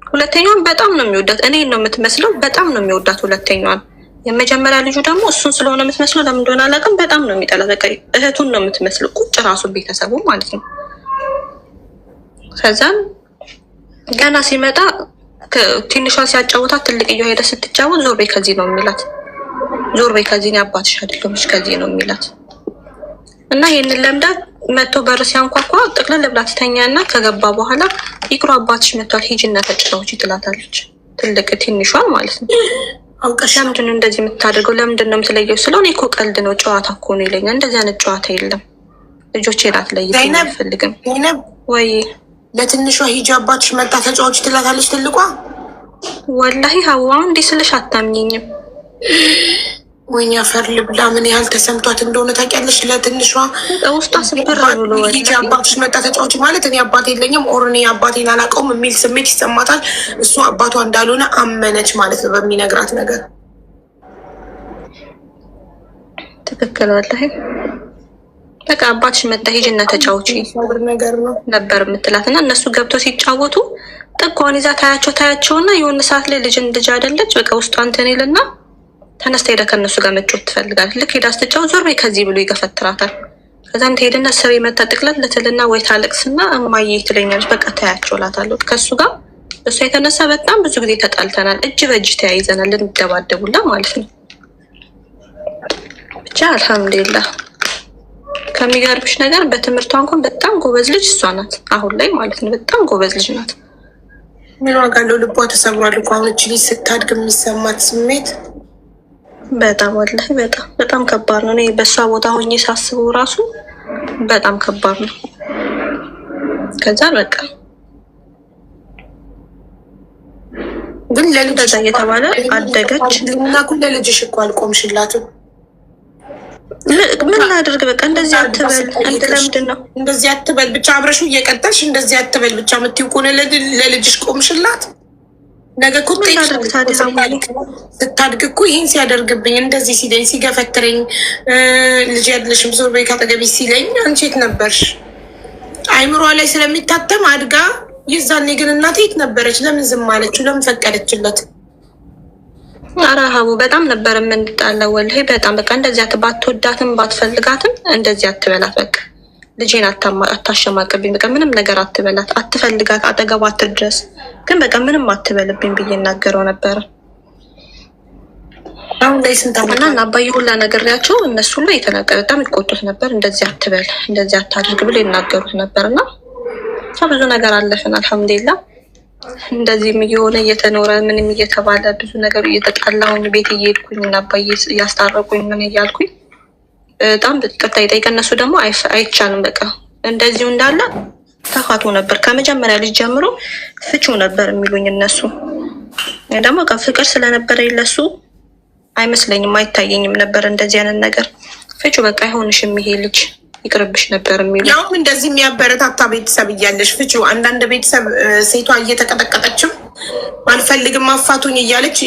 ሁለተኛዋን በጣም ነው የሚወዳት። እኔን ነው የምትመስለው። በጣም ነው የሚወዳት ሁለተኛዋን። የመጀመሪያ ልጁ ደግሞ እሱን ስለሆነ የምትመስለው ለምን እንደሆነ አላውቅም። በጣም ነው የሚጠላት። በቃ እህቱን ነው የምትመስለው ቁጭ ራሱ ቤተሰቡ ማለት ነው። ከዛም ገና ሲመጣ ትንሿን ሲያጫውታት ትልቅ ሄደ ስትጫወት ዞር በይ ከዚህ ነው የሚላት። ዞር በይ ከዚህ ነው አባትሽ አይደለሁም ከዚህ ነው የሚላት። እና ይህንን ለምዳ መጥቶ በር ሲያንኳኳ ጥቅልል ብላ ትተኛና ከገባ በኋላ ይቅሩ አባትሽ መጥቷል ሂጂና ተጫወቺ ትላታለች። ትልቅ ትንሿን ማለት ነው። ለምንድን ነው እንደዚህ የምታደርገው? ለምንድን ነው የምትለየው? ስለሆነ እኮ ቀልድ ነው ጨዋታ እኮ ነው ይለኛል። እንደዚህ አይነት ጨዋታ የለም። ልጆቼ ናት ለይቶ አይፈልግም ወይ ለትንሿ ሂጂ አባትሽ መጣ ተጫዋች ትላታለች ትልቋ። ወላሂ ሀዋ እንዲህ ስልሽ አታምኝኝም። ወይኔ አፈር ልብላ። ምን ያህል ተሰምቷት እንደሆነ ታውቂያለሽ? ለትንሿ ውስጧ ስብር ብሎ ሂጂ አባትሽ መጣ ተጫዋች ማለት እኔ አባት የለኝም ኦር እኔ አባቴን አላውቀውም የሚል ስሜት ይሰማታል። እሱ አባቷ እንዳልሆነ አመነች ማለት ነው በሚነግራት ነገር። ትክክል ወላሂ። በቃ አባትሽ መጣ ሂጂና ተጫውቺ ነበር የምትላት እና እነሱ ገብተው ሲጫወቱ ጥቋን ይዛ ታያቸውና የሆነ ሰዓት ላይ ልጅ አይደለች በቃ ውስጧ እንትን ይልና ተነስታ ሄዳ ከእነሱ ጋር መጫወት ትፈልጋለች። ልክ ሄዳ ስትጫወት ዞር በይ ከዚህ ብሎ ይገፈትራታል። ከዛም ትሄድና ስር መታ ጥቅለት ልትልና ወይ ታለቅስና እማዬ ትለኛለች። በቃ ታያቸው እላታለሁ። ከእሱ ጋር እሷ የተነሳ በጣም ብዙ ጊዜ ተጣልተናል። እጅ በእጅ ተያይዘናል ልንደባደቡላ ማለት ነው። ብቻ አልሐምዱሊላህ። ከሚገርምሽ ነገር በትምህርቷ እንኳን በጣም ጎበዝ ልጅ እሷ ናት አሁን ላይ ማለት ነው። በጣም ጎበዝ ልጅ ናት። ምን ዋጋ አለው? ልቧ ተሰብሯል እኮ አሁን እች ልጅ ስታድግ የሚሰማት ስሜት በጣም ወላሂ በጣም ከባድ ነው። እኔ በእሷ ቦታ ሆኜ ሳስበው ራሱ በጣም ከባድ ነው። ከዛ በቃ ግን ለልጅ እየተባለ አደገች እና ኩል ለልጅሽ እኮ አልቆምሽላትም። ምን ላድርግ? በቃ እንደዚህ አትበል። አንተ ለምንድን ነው እንደዚህ አትበል ብቻ አብረሹ እየቀጠልሽ እንደዚህ አትበል ብቻ የምትይው ከሆነ ለልጅሽ ቆምሽላት። ነገ እኮ ስታድግ እኮ ይህን ሲያደርግብኝ እንደዚህ ሲለኝ ሲገፈትረኝ ልጅ ያለሽም ዞር በይ ካጠገቢ ሲለኝ አንቺ የት ነበርሽ? አይምሯ ላይ ስለሚታተም አድጋ ይዛኔ ግን እናቴ የት ነበረች? ለምን ዝም አለችው? ለምን ፈቀደችለት? ኧረ ሀቡ በጣም ነበር የምንጣለው ወላሂ በጣም በቃ እንደዚህ ባትወዳትም ባትፈልጋትም እንደዚህ አትበላት። በቃ ልጄን አታሸማቅብኝ። በቃ ምንም ነገር አትበላት፣ አትፈልጋት፣ አጠገቧ አትድረስ። ግን በቃ ምንም አትበልብኝ ብዬ እናገረው ነበረ። አሁን ላይ ስንት እና አባዬ ሁላ ነገርያቸው እነሱ ላይ የተናገረ በጣም ይቆጡት ነበር። እንደዚህ አትበል፣ እንደዚህ አታድርግ ብሎ ይናገሩት ነበር። እና ብዙ ነገር አለፍን አልሐምዱሊላህ። እንደዚህም እየሆነ እየተኖረ ምንም እየተባለ ብዙ ነገሩ እየተጣላሁኝ ቤት እየሄድኩኝ እና አባዬ እያስታረቁኝ ምን እያልኩኝ በጣም ቅርታ ይጠይቀ። እነሱ ደግሞ አይቻልም በቃ እንደዚሁ እንዳለ ተፋቱ ነበር። ከመጀመሪያ ልጅ ጀምሮ ፍቹ ነበር የሚሉኝ እነሱ። ደግሞ ፍቅር ስለነበረ ለሱ አይመስለኝም አይታየኝም ነበር እንደዚህ አይነት ነገር። ፍቹ በቃ አይሆንሽም ይሄ ልጅ ይቅርብሽ ነበር የሚሉ። ያውም እንደዚህ የሚያበረታታ ቤተሰብ እያለሽ ፍቹ። አንዳንድ ቤተሰብ ሴቷ እየተቀጠቀጠችም አልፈልግም አፋቱኝ እያለች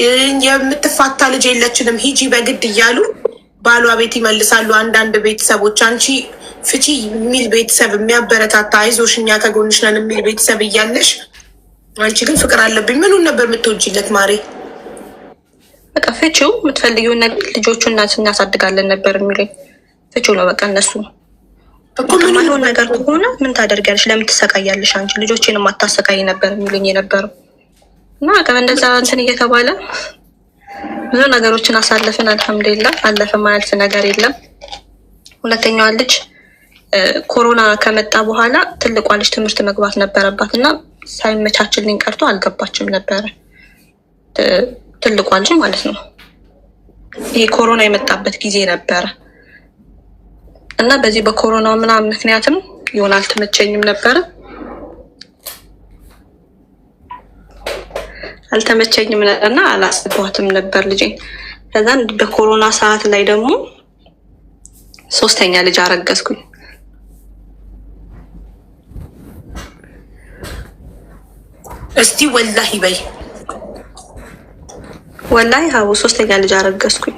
የምትፋታ ልጅ የለችንም ሂጂ በግድ እያሉ ባሏ ቤት ይመልሳሉ። አንዳንድ ቤተሰቦች አንቺ ፍቺ የሚል ቤተሰብ የሚያበረታታ አይዞሽ እኛ ከጎንሽ ነን የሚል ቤተሰብ እያለሽ አንቺ ግን ፍቅር አለብኝ ምኑን ነበር የምትወጂለት ማሬ? በቃ ፍቺው የምትፈልጊውን ነገር ልጆቹን እናሳድጋለን ነበር የሚለኝ። ፍቺው ነው በቃ እነሱ ማይሆን ነገር ከሆነ ምን ታደርጊያለሽ? ለምን ትሰቃያለሽ? አንቺ ልጆችን ማታሰቃይ ነበር የሚሉኝ የነበረው እና በቃ እንደዛ እንትን እየተባለ ብዙ ነገሮችን አሳለፍን። አልሐምዱሊላህ አለፈ ማያልፍ ነገር የለም። ሁለተኛዋ ልጅ ኮሮና ከመጣ በኋላ ትልቋ ልጅ ትምህርት መግባት ነበረባት እና ሳይመቻችልኝ ቀርቶ አልገባችም ነበረ። ትልቋ ልጅ ማለት ነው። ይሄ ኮሮና የመጣበት ጊዜ ነበረ እና በዚህ በኮሮና ምናምን ምክንያትም ይሆን አልተመቸኝም ነበረ እና አላስገባትም ነበር ልጄን። ከዛን በኮሮና ሰዓት ላይ ደግሞ 3ኛ ልጅ አረገዝኩኝ። እስቲ ወላሂ በይ ወላሂ ሀቡ 3ኛ ልጅ አረገዝኩኝ።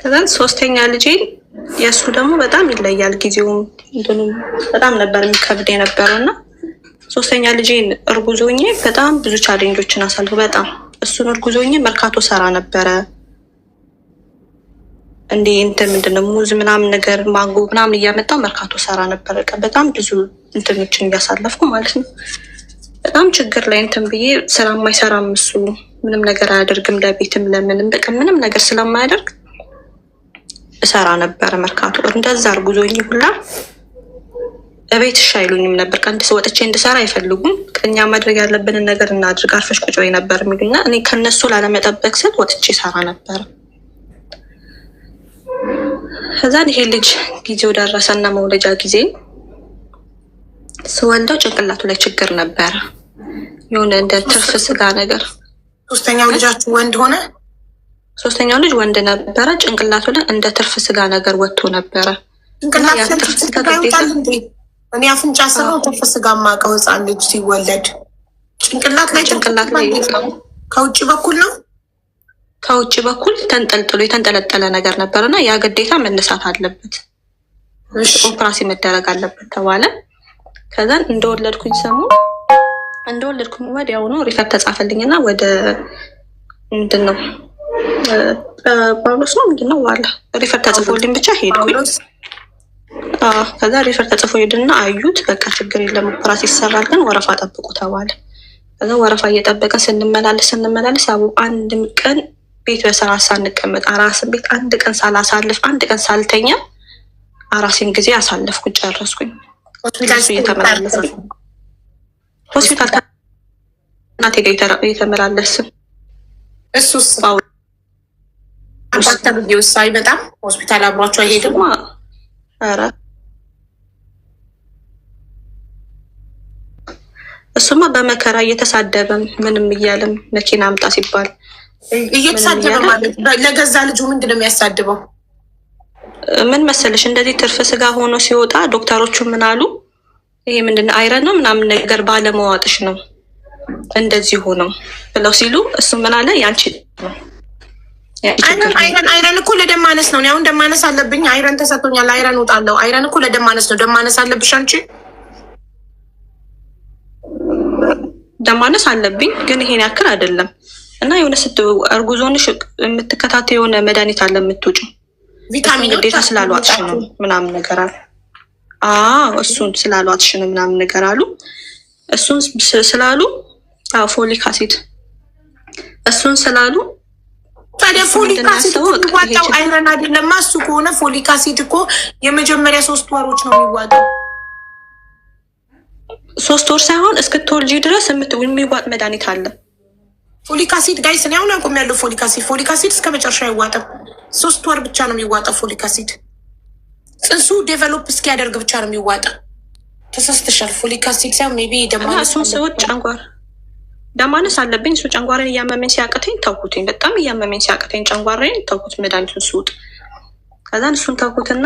ከዛን 3ኛ ልጄን የእሱ ደግሞ በጣም ይለያል። ጊዜውም በጣም ነበር የሚከብድ የነበረው እና 3ኛ ልጄን እርጉዞኜ በጣም ብዙ ቻሌንጆችን አሳልፎ በጣም እሱን እርጉዞኜ መርካቶ ሰራ ነበረ። እንዴ ምንድነው ሙዝ ምናምን ነገር ማንጎ ምናምን እያመጣው መርካቶ ሰራ ነበረ። በጣም ብዙ እንትኖችን እያሳለፍኩ ማለት ነው። በጣም ችግር ላይ ብዬ ስለማይሰራም እሱ ምንም ነገር አያደርግም፣ ለቤትም ለምንም በቃ ምንም ነገር ስለማያደርግ እሰራ ነበረ መርካቶ። እንደዛ እርጉዞኝ ሁላ እቤት እሺ አይሉኝም ነበር። ከአንድ ሰው ወጥቼ እንድሰራ አይፈልጉም። እኛ ማድረግ ያለብንን ነገር እናድርግ፣ አርፈሽ ቁጭ በይ ነበር የሚሉኝና እኔ ከነሱ ላለመጠበቅ ስል ወጥቼ ሰራ ነበረ። ከዛን ይሄ ልጅ ጊዜው ደረሰና መውለጃ ጊዜ ስወልደው ጭንቅላቱ ላይ ችግር ነበረ። የሆነ እንደ ትርፍ ስጋ ነገር። 3ኛው ልጃችሁ ወንድ ሆነ? 3ኛው ልጅ ወንድ ነበረ። ጭንቅላቱ ላይ እንደ ትርፍ ስጋ ነገር ወጥቶ ነበረ። እኔ አፍንጫ ስራው ትርፍ ስጋ ማቀው ህፃን ልጅ ሲወለድ ጭንቅላት ላይ ከውጭ በኩል ነው። ከውጭ በኩል ተንጠልጥሎ የተንጠለጠለ ነገር ነበር እና ያ ግዴታ መነሳት አለበት፣ ኦፕራሲ መደረግ አለበት ተባለ። ከዛን እንደወለድኩኝ ወዲያውኑ ሪፈር ተጻፈልኝና ወደ ምንድነው ጳውሎስ ነው ምንድነው ዋላ ሪፈር ተጽፎልኝ ብቻ ሄድኩኝ። ከዛ ሪፈር ተጽፎ ሄድና አዩት። በቃ ችግር የለም ኦፕራሲ ይሰራል፣ ግን ወረፋ ጠብቁ ተባለ። ከዛ ወረፋ እየጠበቀ ስንመላለስ አቡ አንድም ቀን ቤት በስራ ሳንቀመጥ አራስን ቤት አንድ ቀን ሳላሳልፍ አንድ ቀን ሳልተኛ አራሴን ጊዜ አሳለፍኩ፣ ጨረስኩኝ። ሆስፒታል እናቴ ጋር እየተመላለስን እሱስ ውሳይ በጣም ሆስፒታል አብሯቸው አይሄድም። ኧረ እሱማ በመከራ እየተሳደበም ምንም እያለም መኪና አምጣ ሲባል እየተሳደበ ማለት ለገዛ ልጁ ምንድን ነው የሚያሳድበው? ምን መሰለሽ እንደዚህ ትርፍ ስጋ ሆኖ ሲወጣ ዶክተሮቹ ምን አሉ? ይሄ ምንድነው አይረን ነው ምናምን ነገር ባለመዋጥሽ ነው እንደዚህ ሆነው ብለው ሲሉ እሱ ምን አለ? ያንቺ ነው አይረን እኮ ለደም ማነስ ነው። አሁን ደም ማነስ አለብኝ፣ አይረን ተሰጥቶኛል፣ አይረን እወጣለሁ። አይረን እኮ ለደም ማነስ ነው። ደም ማነስ አለብሽ አንቺ? ደም ማነስ አለብኝ ግን ይሄን ያክል አይደለም። እና የሆነ እርጉዞንሽ የምትከታተይ የሆነ መድኃኒት አለ የምትውጪው ቪታሚን ግዴታ ስላሏትሽ ነው ምናምን ነገር አሉ። እሱን ስላሏትሽ ነው ምናምን ነገር አሉ። እሱን ስላሉ ፎሊክ አሲድ እሱን ስላሉ ታዲያ ፎሊክ አሲድ የሚዋጣው አይረን አይደለም። እሱ ከሆነ ፎሊክ አሲድ እኮ የመጀመሪያ 3 ወሮች ነው የሚዋጣው። 3 ወር ሳይሆን እስክትወልጂ ድረስ የሚዋጥ መድኃኒት አለ። ፎሊክ አሲድ ጋይስ እኔ አሁን አቁም ያለው ፎሊክ አሲድ እስከ መጨረሻ አይዋጥም። 3 ወር ብቻ ነው የሚዋጣው ፎሊክ አሲድ። ጽንሱ ዴቨሎፕ እስኪያደርግ ብቻ ነው የሚዋጣው። ተሳስተሻል። ፎሊክ አሲድ ሳይሆን ሜቢ እሱን ሰዎች ጨንጓር ደማነስ አለብኝ። እሱ ጨንጓራን እያመመኝ ሲያቅተኝ ተውኩትኝ። በጣም እያመመኝ ሲያቅተኝ ጨንጓራን ተውኩት፣ መድኃኒቱን ስውጥ። ከዛን እሱን ተውኩትና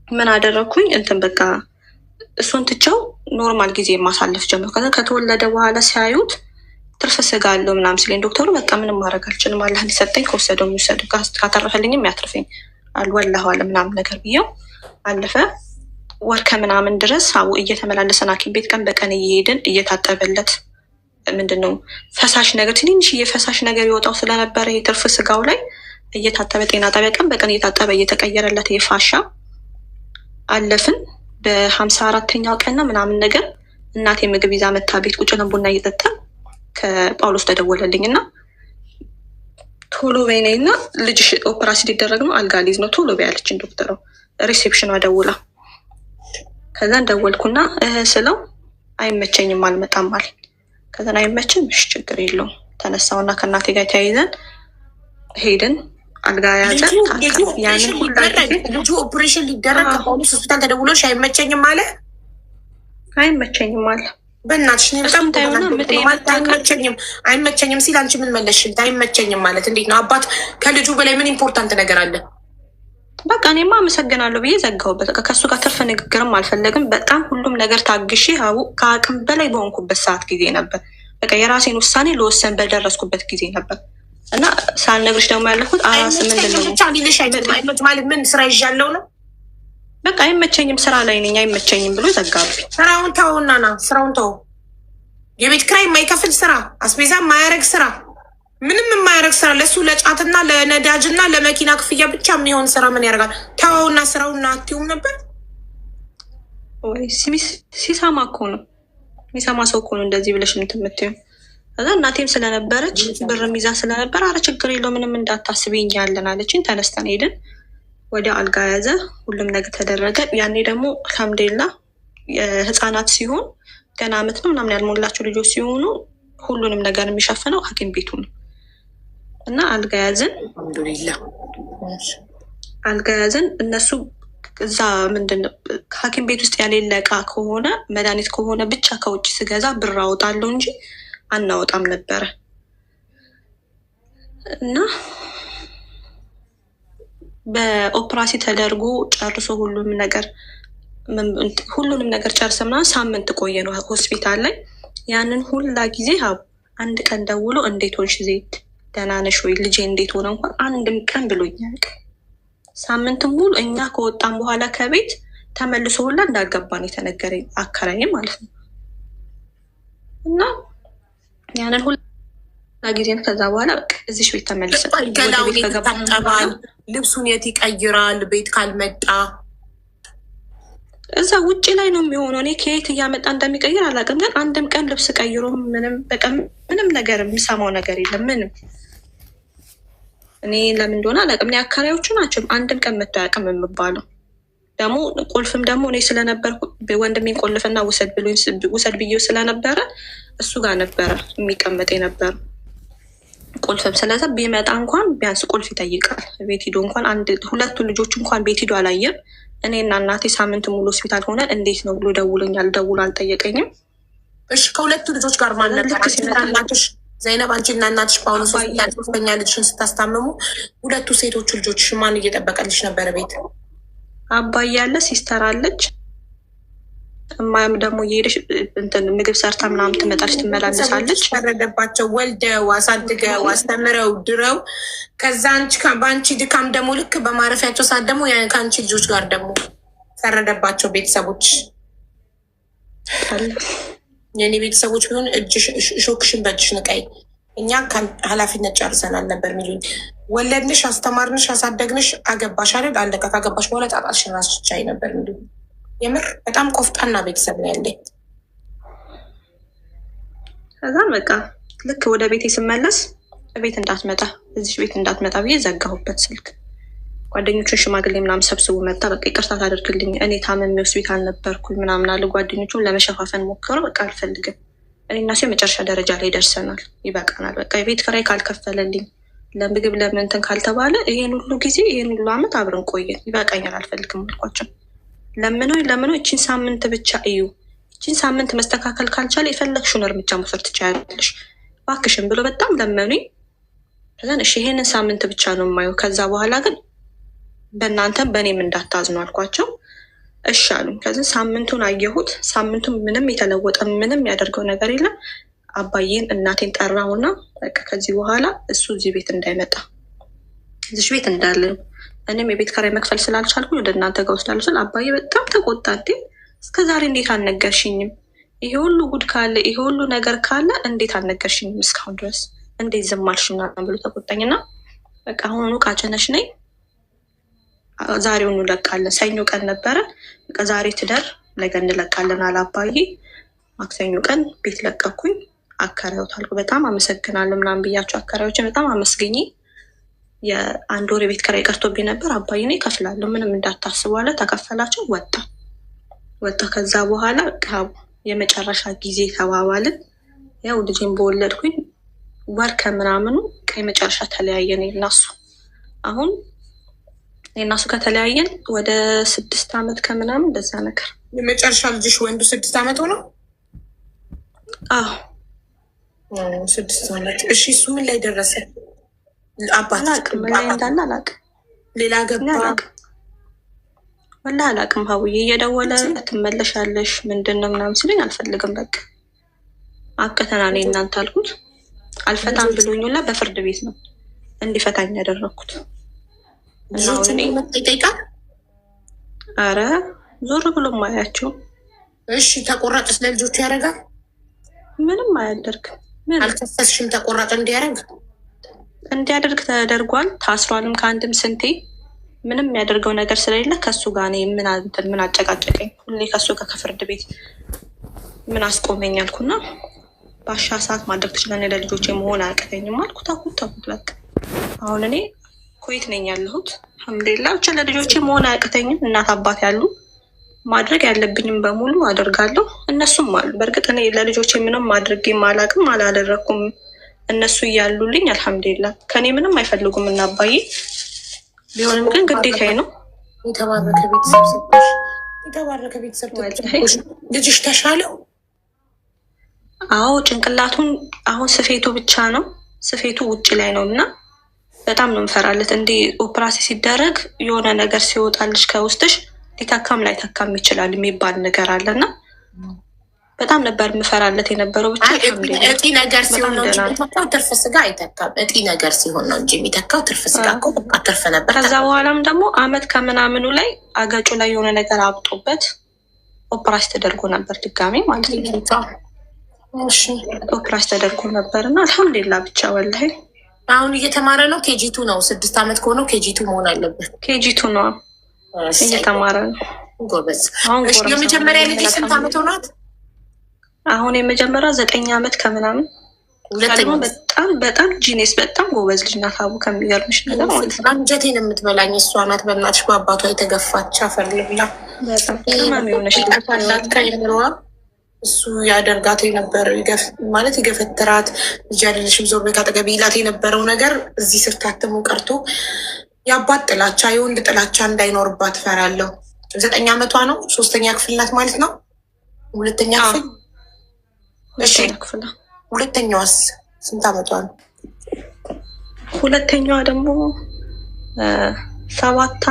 ምን አደረግኩኝ በቃ እሱን ትቸው ኖርማል ጊዜ ማሳለፍ ጀመርኩ። ከዛ ከተወለደ በኋላ ሲያዩት ትርፍ ስጋ አለው ምናምን ሲለኝ ዶክተሩ በቃ ምንም ማድረግ አልችልም፣ አላህ ሊሰጠኝ ከወሰደው የሚወሰድ ካተረፈልኝም ያትርፈኝ አልወላሁ አለ ምናምን ነገር ብዬው አለፈ። ወር ከምናምን ድረስ እየተመላለሰን ሐኪም ቤት ቀን በቀን እየሄድን እየታጠበለት ምንድን ነው ፈሳሽ ነገር ትንንሽ የፈሳሽ ነገር ይወጣው ስለነበረ የትርፍ ስጋው ላይ እየታጠበ ጤና ጣቢያ ቀን በቀን እየታጠበ እየተቀየረለት የፋሻ አለፍን። በ54ኛው ቀን ምናምን ነገር እናቴ ምግብ ይዛ መታ ቤት ቁጭ ብለን ቡና እየጠጣን ከጳውሎስ ተደወለልኝ እና ቶሎ በይ ነይ እና ልጅሽ ኦፕራሲዮን ሊደረግ ነው አልጋ ሊይዝ ነው ቶሎ በይ አለችን ዶክተሯ ሪሴፕሽኗ ደውላ። ከዛን ደወልኩና ስለው አይመቸኝም አልመጣም አለኝ። ከዛን አይመችም እሺ ችግር የለውም ተነሳውና ከእናቴ ጋር ተያይዘን ሄድን። አልጋ ያዘን ያንን ሁላ ልጁ ኦፕሬሽን ሊደረግ ከጳውሎስ ሆስፒታል ተደውሎሽ አይመቸኝም አለ። አይመቸኝም አለ። በእናትሽ አይመቸኝም ሲል አንቺ ምን መለስሽል? አይመቸኝም ማለት እንዴት ነው? አባት ከልጁ በላይ ምን ኢምፖርታንት ነገር አለ? በቃ እኔማ አመሰግናለሁ ብዬ ዘጋሁበት። ከሱ ጋር ትርፍ ንግግርም አልፈለግም። በጣም ሁሉም ነገር ታግሼ ከአቅም በላይ በሆንኩበት ሰዓት ጊዜ ነበር። በቃ የራሴን ውሳኔ ለወሰን በደረስኩበት ጊዜ ነበር እና ሳልነግርሽ ደግሞ ያለኩት አራስ ምንድን ነው ማለት ምን ስራ ይዣለው ነው። በቃ አይመቸኝም ስራ ላይ ነኝ አይመቸኝም ብሎ ዘጋብኝ። ስራውን ተውና ና ስራውን ተው። የቤት ኪራይ የማይከፍል ስራ፣ አስቤዛ የማያደርግ ስራ፣ ምንም የማያደርግ ስራ፣ ለሱ ለጫትና ለነዳጅና ለመኪና ክፍያ ብቻ የሚሆን ስራ ምን ያደርጋል? ተወውና ስራውና አትይውም ነበር ወይ? ሲሰማ እኮ ነው የሚሰማ ሰው እኮ ነው እንደዚህ ብለሽ እንትን የምትይው። ከዛ እናቴም ስለነበረች ብርም ይዛ ስለነበር አረ ችግር የለው ምንም እንዳታስቢ እኛ ያለን አለችኝ። ተነስተን ሄድን። ወደ አልጋ ያዘ፣ ሁሉም ነገር ተደረገ። ያኔ ደግሞ አልሐምዱሊላህ የህፃናት ሲሆን ገና አመት ነው ምናምን ያልሞላቸው ልጆች ሲሆኑ ሁሉንም ነገር የሚሸፍነው ሐኪም ቤቱ ነው እና አልጋ ያዝን። አልጋ ያዝን። እነሱ እዛ ምንድነው ሐኪም ቤት ውስጥ ያሌለ እቃ ከሆነ መድኃኒት ከሆነ ብቻ ከውጭ ስገዛ ብር አወጣለሁ እንጂ አናወጣም ነበረ እና በኦፕራሲ ተደርጎ ጨርሶ ሁሉንም ነገር ጨርሰ ምናምን ሳምንት ቆየ ነው ሆስፒታል ላይ። ያንን ሁላ ጊዜ አንድ ቀን ደውሎ እንዴት ሆንሽ ዜድ ደህና ነሽ ወይ ልጄ እንዴት ሆነ እንኳን አንድም ቀን ብሎኛል። ሳምንትም ሙሉ እኛ ከወጣም በኋላ ከቤት ተመልሶ ሁላ እንዳገባን የተነገረኝ አከራዬ ማለት ነው እና ያንን ሁላ ጊዜን ከዛ በኋላ በቃ እዚሽ ቤት ተመልሰን ገላውን ይታጠባል፣ ልብሱን የት ይቀይራል ቤት ካልመጣ እዛ ውጭ ላይ ነው የሚሆነው። እኔ ከየት እያመጣ እንደሚቀይር አላውቅም፣ ግን አንድም ቀን ልብስ ቀይሮ ምንም ነገር የሚሰማው ነገር የለም ምንም። እኔ ለምን እንደሆነ አላውቅም። እኔ አካባቢዎቹ ናቸው አንድም ቀን መጥቶ አያውቅም የምባለው። ደግሞ ቁልፍም ደግሞ እኔ ስለነበርኩ ወንድሜን ቆልፍና ውሰድ ብዬው ስለነበረ እሱ ጋር ነበረ የሚቀመጥ የነበረ ቁልፍም። ስለዛ ቢመጣ እንኳን ቢያንስ ቁልፍ ይጠይቃል። ቤት ሂዶ እንኳን ሁለቱ ልጆች እንኳን ቤት ሂዶ አላየም። እኔና እናቴ ሳምንት ሙሉ ሆስፒታል ሆነን እንዴት ነው ብሎ ደውሎኛል። ደውሎ አልጠየቀኝም። እሺ ከሁለቱ ልጆች ጋር ማን ነበር? እናትሽ ዘይነብ፣ አንቺ እና እናትሽ ጳውሎስ ሆስፒታል ሶስተኛ ልጅሽን ስታስታምሙ ሁለቱ ሴቶቹ ልጆችሽ ማን እየጠበቀልሽ ነበረ ቤት? አባዬ ያለ ሲስተር አለች። እማም ደግሞ እየሄደች ምግብ ሰርታ ምናምን ትመጣለች፣ ትመላለሳለች። ፈረደባቸው ወልደው አሳድገው አስተምረው ድረው ከዛ በአንቺ ድካም ደግሞ ልክ በማረፊያቸው ሰዓት ደግሞ ከአንቺ ልጆች ጋር ደግሞ ፈረደባቸው ቤተሰቦች። የኔ ቤተሰቦች ቢሆን ሾክሽን በእጅሽ ንቀይ፣ እኛ ኃላፊነት ጨርሰናል ነበር የሚሉኝ። ወለድንሽ፣ አስተማርንሽ፣ አሳደግንሽ፣ አገባሽ አይደል አለቀ። ካገባሽ በኋላ ጣጣሽን ራስሽ ቻይ ነበር የሚሉኝ። የምር በጣም ቆፍጣና ቤተሰብ ነው ያለኝ። ከዛን በቃ ልክ ወደ ቤቴ ስመለስ ቤት እንዳትመጣ እዚህ ቤት እንዳትመጣ ብዬ ዘጋሁበት ስልክ። ጓደኞቹን ሽማግሌ ምናምን ሰብስቡ መጣ። በቃ ይቅርታ ታደርግልኝ እኔ ታመሜ ሆስፒታል ነበርኩኝ ምናምን አለ። ጓደኞቹን ለመሸፋፈን ሞከሩ። በቃ አልፈልግም እኔ እና እሱ የመጨረሻ ደረጃ ላይ ደርሰናል፣ ይበቃናል። በቃ የቤት ኪራይ ካልከፈለልኝ ለምግብ ለምንትን ካልተባለ ይሄን ሁሉ ጊዜ ይሄን ሁሉ አመት አብረን ቆየን፣ ይበቃኛል፣ አልፈልግም አልኳቸው። ለምነው ይችን ሳምንት ብቻ እዩ፣ ይችን ሳምንት መስተካከል ካልቻለ የፈለግሽውን እርምጃ መውሰድ ትችያለሽ እባክሽን ብሎ በጣም ለመኑኝ። ከዛን እሺ ይሄንን ሳምንት ብቻ ነው የማየው፣ ከዛ በኋላ ግን በእናንተም በእኔም እንዳታዝኑ አልኳቸው። እሺ አሉኝ። ከዚህ ሳምንቱን አየሁት። ሳምንቱን ምንም የተለወጠ ምንም ያደርገው ነገር የለም። አባዬን እናቴን ጠራውና በቃ ከዚህ በኋላ እሱ እዚህ ቤት እንዳይመጣ እዚህ ቤት እንዳለ እኔም የቤት ኪራይ መክፈል ስላልቻልኩ ወደ እናንተ ጋር ወስዳለሁ ስል አባዬ በጣም ተቆጣ። እንዴ እስከዛሬ እንዴት አልነገርሽኝም? ይሄ ሁሉ ጉድ ካለ ይሄ ሁሉ ነገር ካለ እንዴት አልነገርሽኝም እስካሁን ድረስ እንዴት ዝም አልሽ ምናምን ብሎ ተቆጣኝና በቃ አሁኑኑ ቃጭነሽ ነይ ዛሬውን እንለቃለን። ሰኞ ቀን ነበረ። በቃ ዛሬ ትደር ነገ እንለቃለን አለ አባዬ። ማክሰኞ ቀን ቤት ለቀኩኝ። አከራዮት አልኩ። በጣም አመሰግናለሁ ምናምን ብያቸው አከራዮችን በጣም አመስግኝ። የአንድ ወር የቤት ኪራይ ቀርቶብኝ ነበር። አባዬ እኔ እከፍላለሁ ምንም እንዳታስቡ አለ። ተከፈላቸው። ወጣ። ከዛ በኋላ የመጨረሻ ጊዜ ተባባልን። ያው ልጄን በወለድኩኝ ወር ከምናምኑ የመጨረሻ ተለያየን የናሱ። አሁን የናሱ ከተለያየን ወደ 6 ዓመት ከምናምን እንደዛ ነገር። የመጨረሻ ልጅሽ ወንዱ 6 ዓመት ሆነው? አዎ 6 ዓመት። እሺ እሱ ምን ላይ ደረሰ? አላቅም ምን ላይ እንዳለ አላቅም። ሌላ ገባ? ወላሂ አላቅም። ሀውዬ እየደወለ ትመለሻለሽ ምንድን ነው ምናምን ሲለኝ አልፈልግም በቃ አቅተና እኔ እናንተ አልኩት። አልፈታም ብሎኝላ በፍርድ ቤት ነው እንዲፈታኝ ያደረግኩት። ይጠይቃል? አረ ዞር ብሎ ማያቸው። እሺ ተቆራጭስ ለልጆቹ ያደርጋል? ምንም አያደርግም። አልከሰስሽም? ተቆራጭ እንዲያደርግ ተደርጓል። ታስሯልም ከአንድም ስንቴ። ምንም የሚያደርገው ነገር ስለሌለ ከሱ ጋር እኔ ምን አጨቃጨቀኝ? ሁሌ ከሱ ጋር ከፍርድ ቤት ምን አስቆመኝ አልኩና ባሻ ሰዓት ማድረግ ትችላለህ ለልጆች መሆን አያቅተኝም አልኩ። ታኩት በቃ አሁን እኔ ኩዌት ነኝ ያለሁት አልሐምዱሊላህ። ብቻ ለልጆች መሆን አያቅተኝም። እናት አባት ያሉ ማድረግ ያለብኝም በሙሉ አደርጋለሁ። እነሱም አሉ። በእርግጥ እኔ ለልጆች ምንም አድርጌም አላቅም አላደረኩም። እነሱ እያሉልኝ አልሐምዱሊላህ ከኔ ምንም አይፈልጉም እና አባዬ ቢሆንም ግን ግዴታዬ ነው። የተባረከ ቤተሰብ ሰጥቶሽ፣ የተባረከ ቤተሰብ ሰጥቶሽ። ልጅሽ ተሻለው? አዎ ጭንቅላቱን አሁን ስፌቱ ብቻ ነው። ስፌቱ ውጭ ላይ ነው እና በጣም ነው ምፈራለት። እንዲህ ኦፕራሲ ሲደረግ የሆነ ነገር ሲወጣልሽ ከውስጥሽ ሊታካም ላይ ታካም ይችላል የሚባል ነገር አለና በጣም ነበር ምፈራለት የነበረው። ብቻ እጢ ነገር ሲሆን ነው እንጂ የሚተካው ትርፍ ስጋ አይተካም። እጢ ነገር ሲሆን ነው እንጂ የሚተካው ትርፍ ስጋ እኮ በቃ ትርፍ ነበር። ከዛ በኋላም ደግሞ አመት ከምናምኑ ላይ አገጩ ላይ የሆነ ነገር አብጦበት ኦፕራሲ ተደርጎ ነበር ድጋሜ ማለት ነው። ኦፕራሲ ተደርጎ ነበር እና አልሐምዱሊላህ ብቻ ወላሂ አሁን እየተማረ ነው። ኬጂቱ ነው 6 ዓመት ከሆነው ኬጂቱ መሆን አለበት። ኬጂቱ ነው እየተማረ ነው። ጎበዝ። የመጀመሪያ ልጅ ስንት ዓመት ሆናት? አሁን የመጀመሪያ 9 ዓመት ከምናምን። በጣም ጂኔስ በጣም ጎበዝ ልጅ ናት። አቡ ከሚገርምሽ ነገር ማለት ነው አንጀቴን የምትበላኝ እሷ ናት። በእናትሽ በአባቷ የተገፋች አፈር ልብላ። በጣም ቅመም የሆነች እሱ ያደርጋት የነበረው ማለት የገፈትራት ልጅ አይደለሽም ዞር በይ ካጠገቤ ይላት የነበረው ነገር እዚህ ስር ታትሞ ቀርቶ የአባት ጥላቻ የወንድ ጥላቻ እንዳይኖርባት እፈራለሁ። 9 ዓመቷ ነው። 3ኛ ክፍል ናት ማለት ነው። 2ኛ ክፍል። እሺ ሁለተኛዋስ ስንት ዓመቷ ነው? ሁለተኛዋ ደግሞ 7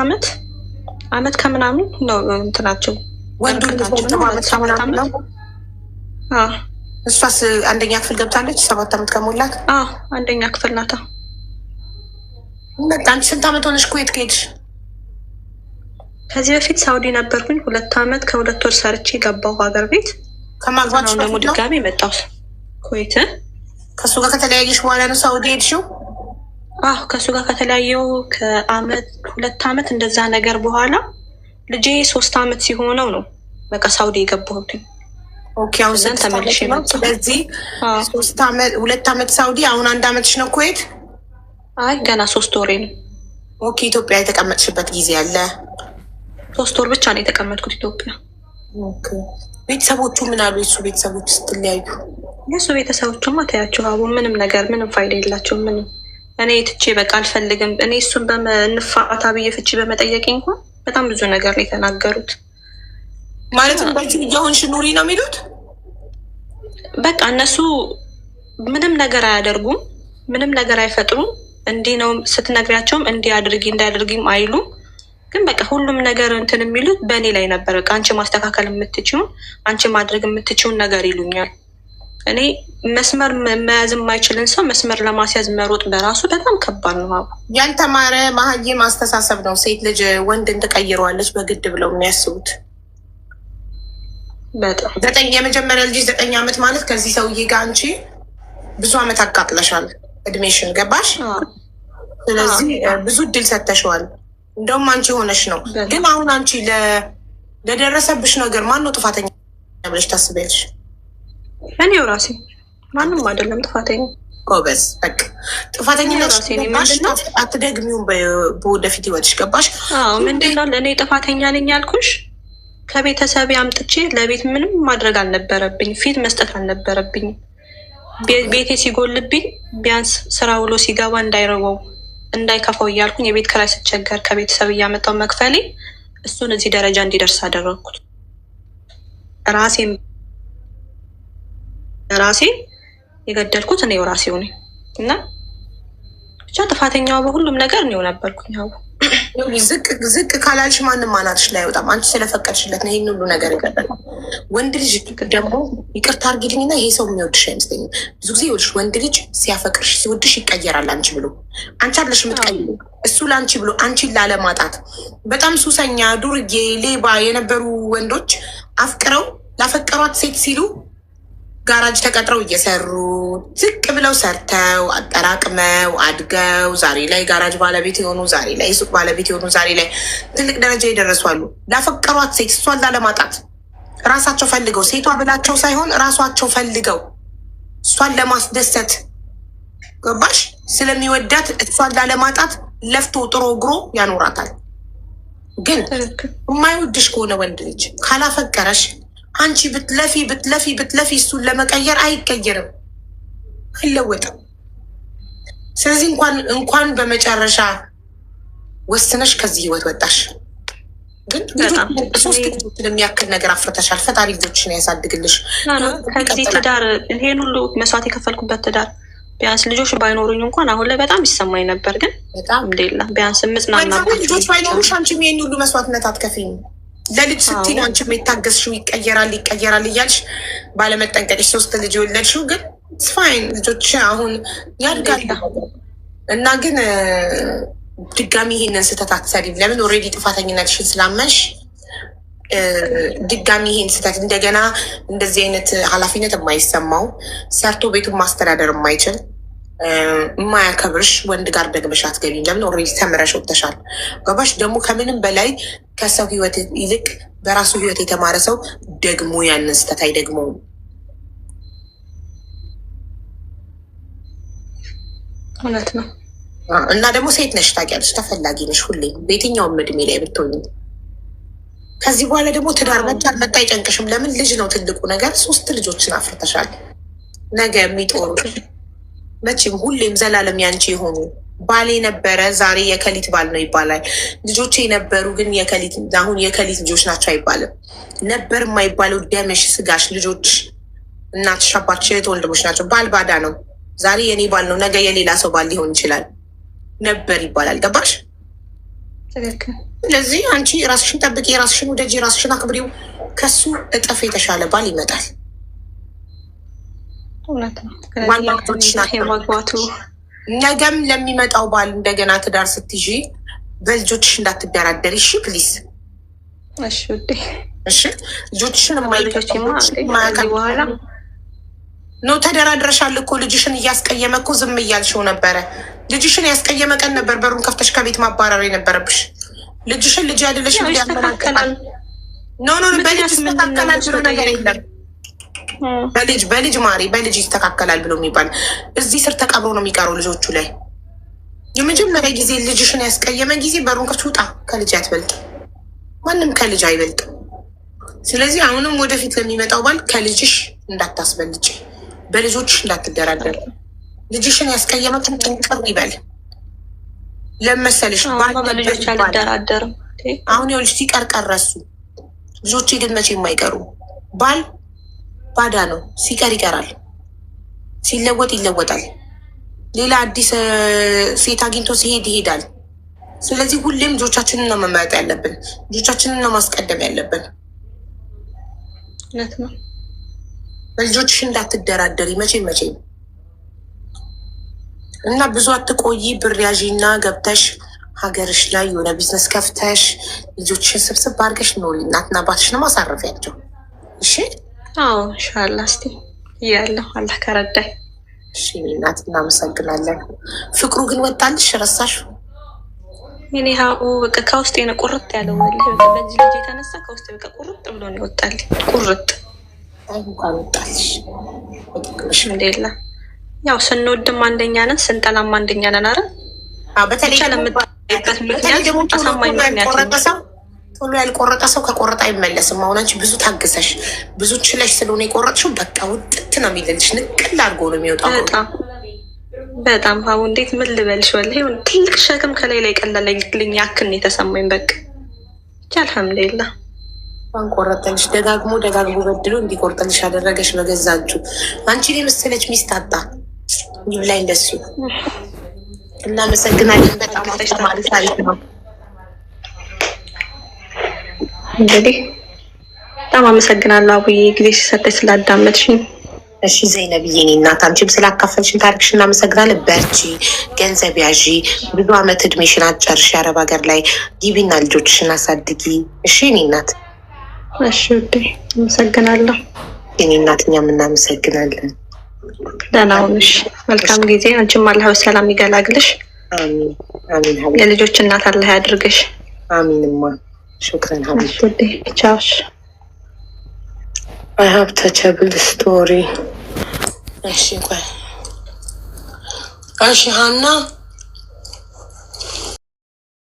ዓመት ከምናምን ነው እንትናቸው ወንዱ ነው። እሷስ 1ኛ ክፍል ገብታለች 7 ዓመት ከሞላት? 1ኛ ክፍል ናታ። በቃ አንቺ ስንት ዓመት ሆነሽ ኩዌት ከሄድሽ? ከዚህ በፊት ሳውዲ ነበርኩኝ 2 ዓመት ከ2 ወር ሰርቼ ገባሁ ሀገር ቤት። ከማግባት ደግሞ ድጋሜ መጣሁ ኩዌት። ከእሱ ጋር ከተለያየሽ በኋላ ነው ሳውዲ ሄድሽው? ከእሱ ጋር ከተለያየው ከ2 ዓመት እንደዛ ነገር በኋላ ልጄ 3 ዓመት ሲሆነው ነው በቃ ሳውዲ የገባሁትኝ። ኦኬ አሁን ዘንድ ተመልሼ መጣሁ። ስለዚህ 2 ዓመት ሳውዲ፣ አሁን 1 ዓመትሽ ነው ኩዌት? አይ ገና 3 ወሬ ነው። ኦኬ ኢትዮጵያ የተቀመጥሽበት ጊዜ አለ? 3 ወር ብቻ ነው የተቀመጥኩት ኢትዮጵያ። ቤተሰቦቹ ምን አሉ? የሱ ቤተሰቦች ስትለያዩ? የሱ ቤተሰቦቹማ ተያቸው አቡ ምንም ነገር ምንም ፋይዳ የላቸው። ምንም እኔ ትቼ በቃ አልፈልግም። እኔ እሱን በንፋታ ብዬ ፍቺ በመጠየቅ እንኳን በጣም ብዙ ነገር ነው የተናገሩት። ማለትም በዚህ እየሆንሽ ኑሪ ነው የሚሉት። በቃ እነሱ ምንም ነገር አያደርጉም፣ ምንም ነገር አይፈጥሩም። እንዲህ ነው ስትነግሪያቸውም እንዲህ አድርጊ እንዳያደርጊም አይሉም። ግን በቃ ሁሉም ነገር እንትን የሚሉት በእኔ ላይ ነበር። በቃ አንቺ ማስተካከል የምትችውን አንቺ ማድረግ የምትችውን ነገር ይሉኛል። እኔ መስመር መያዝ የማይችልን ሰው መስመር ለማስያዝ መሮጥ በራሱ በጣም ከባድ ነው። ያልተማረ መሀይም አስተሳሰብ ነው። ሴት ልጅ ወንድን ትቀይረዋለች በግድ ብለው የሚያስቡት። በጣም የመጀመሪያ ልጅ 9 ዓመት ማለት ከዚህ ሰውዬ ጋር አንቺ ብዙ ዓመት አቃጥለሻል እድሜሽን፣ ገባሽ? ስለዚህ ብዙ እድል ሰተሸዋል። እንደውም አንቺ ሆነሽ ነው። ግን አሁን አንቺ ለደረሰብሽ ነገር ማን ነው ጥፋተኛ ብለሽ ታስቢያለሽ? እኔው ራሴ፣ ማንም አይደለም ጥፋተኛ። ጎበዝ፣ በቃ ጥፋተኝነት አትደግሚውም በወደፊት ህይወትሽ፣ ገባሽ? ምንድነው ለእኔ ጥፋተኛ ነኝ ያልኩሽ? ከቤተሰብ አምጥቼ ለቤት ምንም ማድረግ አልነበረብኝ፣ ፊት መስጠት አልነበረብኝ። ቤቴ ሲጎልብኝ ቢያንስ ስራ ውሎ ሲገባ እንዳይረወው እንዳይከፋው እያልኩኝ የቤት ኪራይ ስቸገር ከቤተሰብ እያመጣው መክፈሌ እሱን እዚህ ደረጃ እንዲደርስ አደረግኩት። ራሴ የገደልኩት እኔው ራሴው ነኝ እና ብቻ ጥፋተኛው በሁሉም ነገር እኔው ነበርኩኝ። ዝቅ ካላልሽ ማንም አናትሽ ላይ አይወጣም። አንቺ ስለፈቀድሽለት ነው ይህን ሁሉ ነገር ይገባል። ወንድ ልጅ ደግሞ ይቅርታ አድርጊልኝና ይሄ ሰው የሚወድሽ አይመስለኝም። ብዙ ጊዜ ይወድሽ ወንድ ልጅ ሲያፈቅርሽ ሲወድሽ ይቀየራል። አንቺ ብሎ አንቺ አለሽ የምትቀይሩ እሱ ለአንቺ ብሎ አንቺን ላለማጣት በጣም ሱሰኛ፣ ዱርዬ፣ ሌባ የነበሩ ወንዶች አፍቅረው ላፈቀሯት ሴት ሲሉ ጋራጅ ተቀጥረው እየሰሩ ዝቅ ብለው ሰርተው አጠራቅመው አድገው ዛሬ ላይ ጋራጅ ባለቤት የሆኑ ዛሬ ላይ ሱቅ ባለቤት የሆኑ ዛሬ ላይ ትልቅ ደረጃ ይደረሷሉ። ላፈቀሯት ሴት እሷን ላለማጣት ራሳቸው ፈልገው ሴቷ ብላቸው ሳይሆን ራሷቸው ፈልገው እሷን ለማስደሰት፣ ገባሽ? ስለሚወዳት እሷን ላለማጣት ለፍቶ ጥሮ ግሮ ያኖራታል። ግን የማይወድሽ ከሆነ ወንድ ልጅ ካላፈቀረሽ አንቺ ብትለፊ እሱን ለመቀየር አይቀየርም፣ አይለወጥም። ስለዚህ እንኳን በመጨረሻ ወስነሽ ከዚህ ህይወት ወጣሽ። ግን 3 ልጆችን የሚያክል ነገር አፍርተሻል። ፈጣሪ ልጆችን ያሳድግልሽ። ከዚህ ትዳር ይሄን ሁሉ መስዋዕት የከፈልኩበት ትዳር ቢያንስ ልጆች ባይኖሩኝ እንኳን አሁን ላይ በጣም ይሰማኝ ነበር። ግን ሌላ ቢያንስ ምጽናናበት ልጆች ባይኖሩሽ አንቺም ይሄን ሁሉ መስዋዕትነት አትከፊኝ። ለልጅ ስትይ አንቺም የታገስሽው ይቀየራል እያልሽ ባለመጠንቀቅሽ 3 ልጅ የወለድሽው። ግን ስፋይን ልጆች አሁን ያድጋል እና ግን ድጋሚ ይሄንን ስህተት አትሰሪም። ለምን? ኦልሬዲ ጥፋተኝነትሽን ስላመንሽ ድጋሚ ይሄን ስህተት እንደገና እንደዚህ አይነት ኃላፊነት የማይሰማው ሰርቶ ቤቱን ማስተዳደር የማይችል የማያከብርሽ ወንድ ጋር ደግመሽ አትገቢም። ለምን? ኦልሬዲ ተምረሽ ወጥተሻል። ገባሽ? ደግሞ ከምንም በላይ ከሰው ህይወት ይልቅ በራሱ ህይወት የተማረ ሰው ደግሞ ያንን ስህተት አይደግመውም። እውነት ነው። እና ደግሞ ሴት ነሽ ታውቂያለሽ፣ ተፈላጊ ነሽ ሁሌም በየትኛውም እድሜ ላይ ብትሆኝ። ከዚህ በኋላ ደግሞ ትዳር መጣ አይጨንቅሽም። ለምን? ልጅ ነው ትልቁ ነገር። 3 ልጆችን አፍርተሻል። ነገ የሚጦሩ መቼም ሁሌም ዘላለም ያንቺ የሆኑ ባል የነበረ ዛሬ የከሊት ባል ነው ይባላል። ልጆች የነበሩ ግን አሁን የከሊት ልጆች ናቸው አይባልም። ነበር የማይባለው ደምሽ፣ ስጋሽ፣ ልጆች፣ እናትሽ፣ አባትሽ፣ እህት ወንድሞች ናቸው። ባል ባዳ ነው። ዛሬ የኔ ባል ነው፣ ነገ የሌላ ሰው ባል ሊሆን ይችላል። ነበር ይባላል። ገባሽ? ስለዚህ አንቺ ራስሽን ጠብቂ፣ ራስሽን ውደጂ፣ ራስሽን አክብሪው። ከሱ እጥፍ የተሻለ ባል ይመጣል። ነገም ለሚመጣው ባል እንደገና ትዳር ስትይዢ በልጆችሽ እንዳትደራደሪ። እሺ ፕሊስ። እሺ ልጆችሽን በኋላ ነው ተደራድረሻል እኮ። ልጅሽን እያስቀየመ እኮ ዝም እያልሽው ነበረ። ልጅሽን ያስቀየመ ቀን ነበር በሩን ከፍተሽ ከቤት ማባረር የነበረብሽ። ልጅሽን ልጅ አይደለሽ ያመናቀላል። ኖ በልጅ ይስተካከላል ብሎ ነገር የለም። በልጅ ማሪ በልጅ ይስተካከላል ብሎ የሚባል እዚህ ስር ተቀብሮ ነው የሚቀረው ልጆቹ ላይ። የመጀመሪያ ጊዜ ልጅሽን ያስቀየመ ጊዜ በሩን ከፍተሽ ውጣ። ከልጅ አትበልጥ፣ ማንም ከልጅ አይበልጥ። ስለዚህ አሁንም ወደፊት ለሚመጣው ባል ከልጅሽ እንዳታስበልጭ፣ በልጆችሽ እንዳትደራደር። ልጅሽን ያስቀየመ ጥንቅር ይበል። ለመሰልሽ በልጆች አልደራደርም። አሁን ይኸውልሽ ሲቀር ቀረሱ ልጆቼ ግን መቼ የማይቀሩ ባል ባዳ ነው። ሲቀር ይቀራል፣ ሲለወጥ ይለወጣል። ሌላ አዲስ ሴት አግኝቶ ሲሄድ ይሄዳል። ስለዚህ ሁሌም ልጆቻችንን ነው መመረጥ ያለብን፣ ልጆቻችንን ነው ማስቀደም ያለብን። እውነት ነው። በልጆችሽ እንዳትደራደሪ መቼም እና ብዙ አትቆይ። ብር ያዢና ገብተሽ ሀገርሽ ላይ የሆነ ቢዝነስ ከፍተሽ ልጆችሽን ስብስብ አድርገሽ ኖሪ። እናትና አባትሽንም አሳርፊያቸው። እሺ? አዎ ኢንሻላህ። እስቲ እያለሁ አላህ ከረዳኝ። እሺ እናት እናመሰግናለን። ፍቅሩ ግን ወጣልሽ? ረሳሽ? እኔ በቃ ከውስጥ የሆነ ቁርጥ ያለው በዚህ ልጅ የተነሳ ከውስጥ በቃ ቁርጥ ብሎ ነው ይወጣልኝ። ቁርጥ እንኳን ወጣልሽ። እንዴላ ያው ስንወድም አንደኛ ነን፣ ስንጠላም አንደኛ ነን። አረ በተለይ ለምጣበት ምክንያት አሳማኝ ምክንያት ቶሎ ያልቆረጠ ሰው ከቆረጠ አይመለስም። አሁን አንቺ ብዙ ታግሰሽ ብዙ ችለሽ ስለሆነ የቆረጥሽው በቃ ውጥት ነው የሚልልሽ። ንቅል አድርጎ ነው የሚወጣው። በጣም ሀቡ እንዴት ምን ልበልሽ፣ ወላሂ ትልቅ ሸክም ከላይ ላይ ቀለለልኝ ያክል ነው የተሰማኝ። በቃ ብቻ አልሐምዱሊላህ ቆረጠልሽ። ደጋግሞ በድሎ እንዲቆርጠልሽ አደረገሽ በገዛ እጁ። አንቺን የመሰለች ሚስት አጣ። ይብላኝ እንደሱ። እናመሰግናለን። በጣም አስተማሪ ታሪክ ነው። እንግዲህ በጣም አመሰግናለሁ አቡዬ ጊዜ ሲሰጠች ስላዳመጥሽኝ። እሺ ዘይነብዬ፣ እኔ እናት አንቺም ስላካፈልሽን ታሪክሽ እናመሰግናለን። በርቺ፣ ገንዘብ ያዢ፣ ብዙ አመት እድሜሽን አጨርሽ። የአረብ ሀገር ላይ ግቢና ልጆችሽን አሳድጊ። እሺ እኔ እናት። እሺ ውዴ አመሰግናለሁ። እኔ እናት እኛም እናመሰግናለን። ደህና ሁንሽ። መልካም ጊዜ። አንቺም አላህ በሰላም ይገላግልሽ። አሚን አሚን። የልጆች እናት አላህ ያድርግሽ። አሚንማ። ሹክረን ሀቢብ። ውዴ ቻውሽ። I have touchable story. እሺ ቆይ እሺ ሀና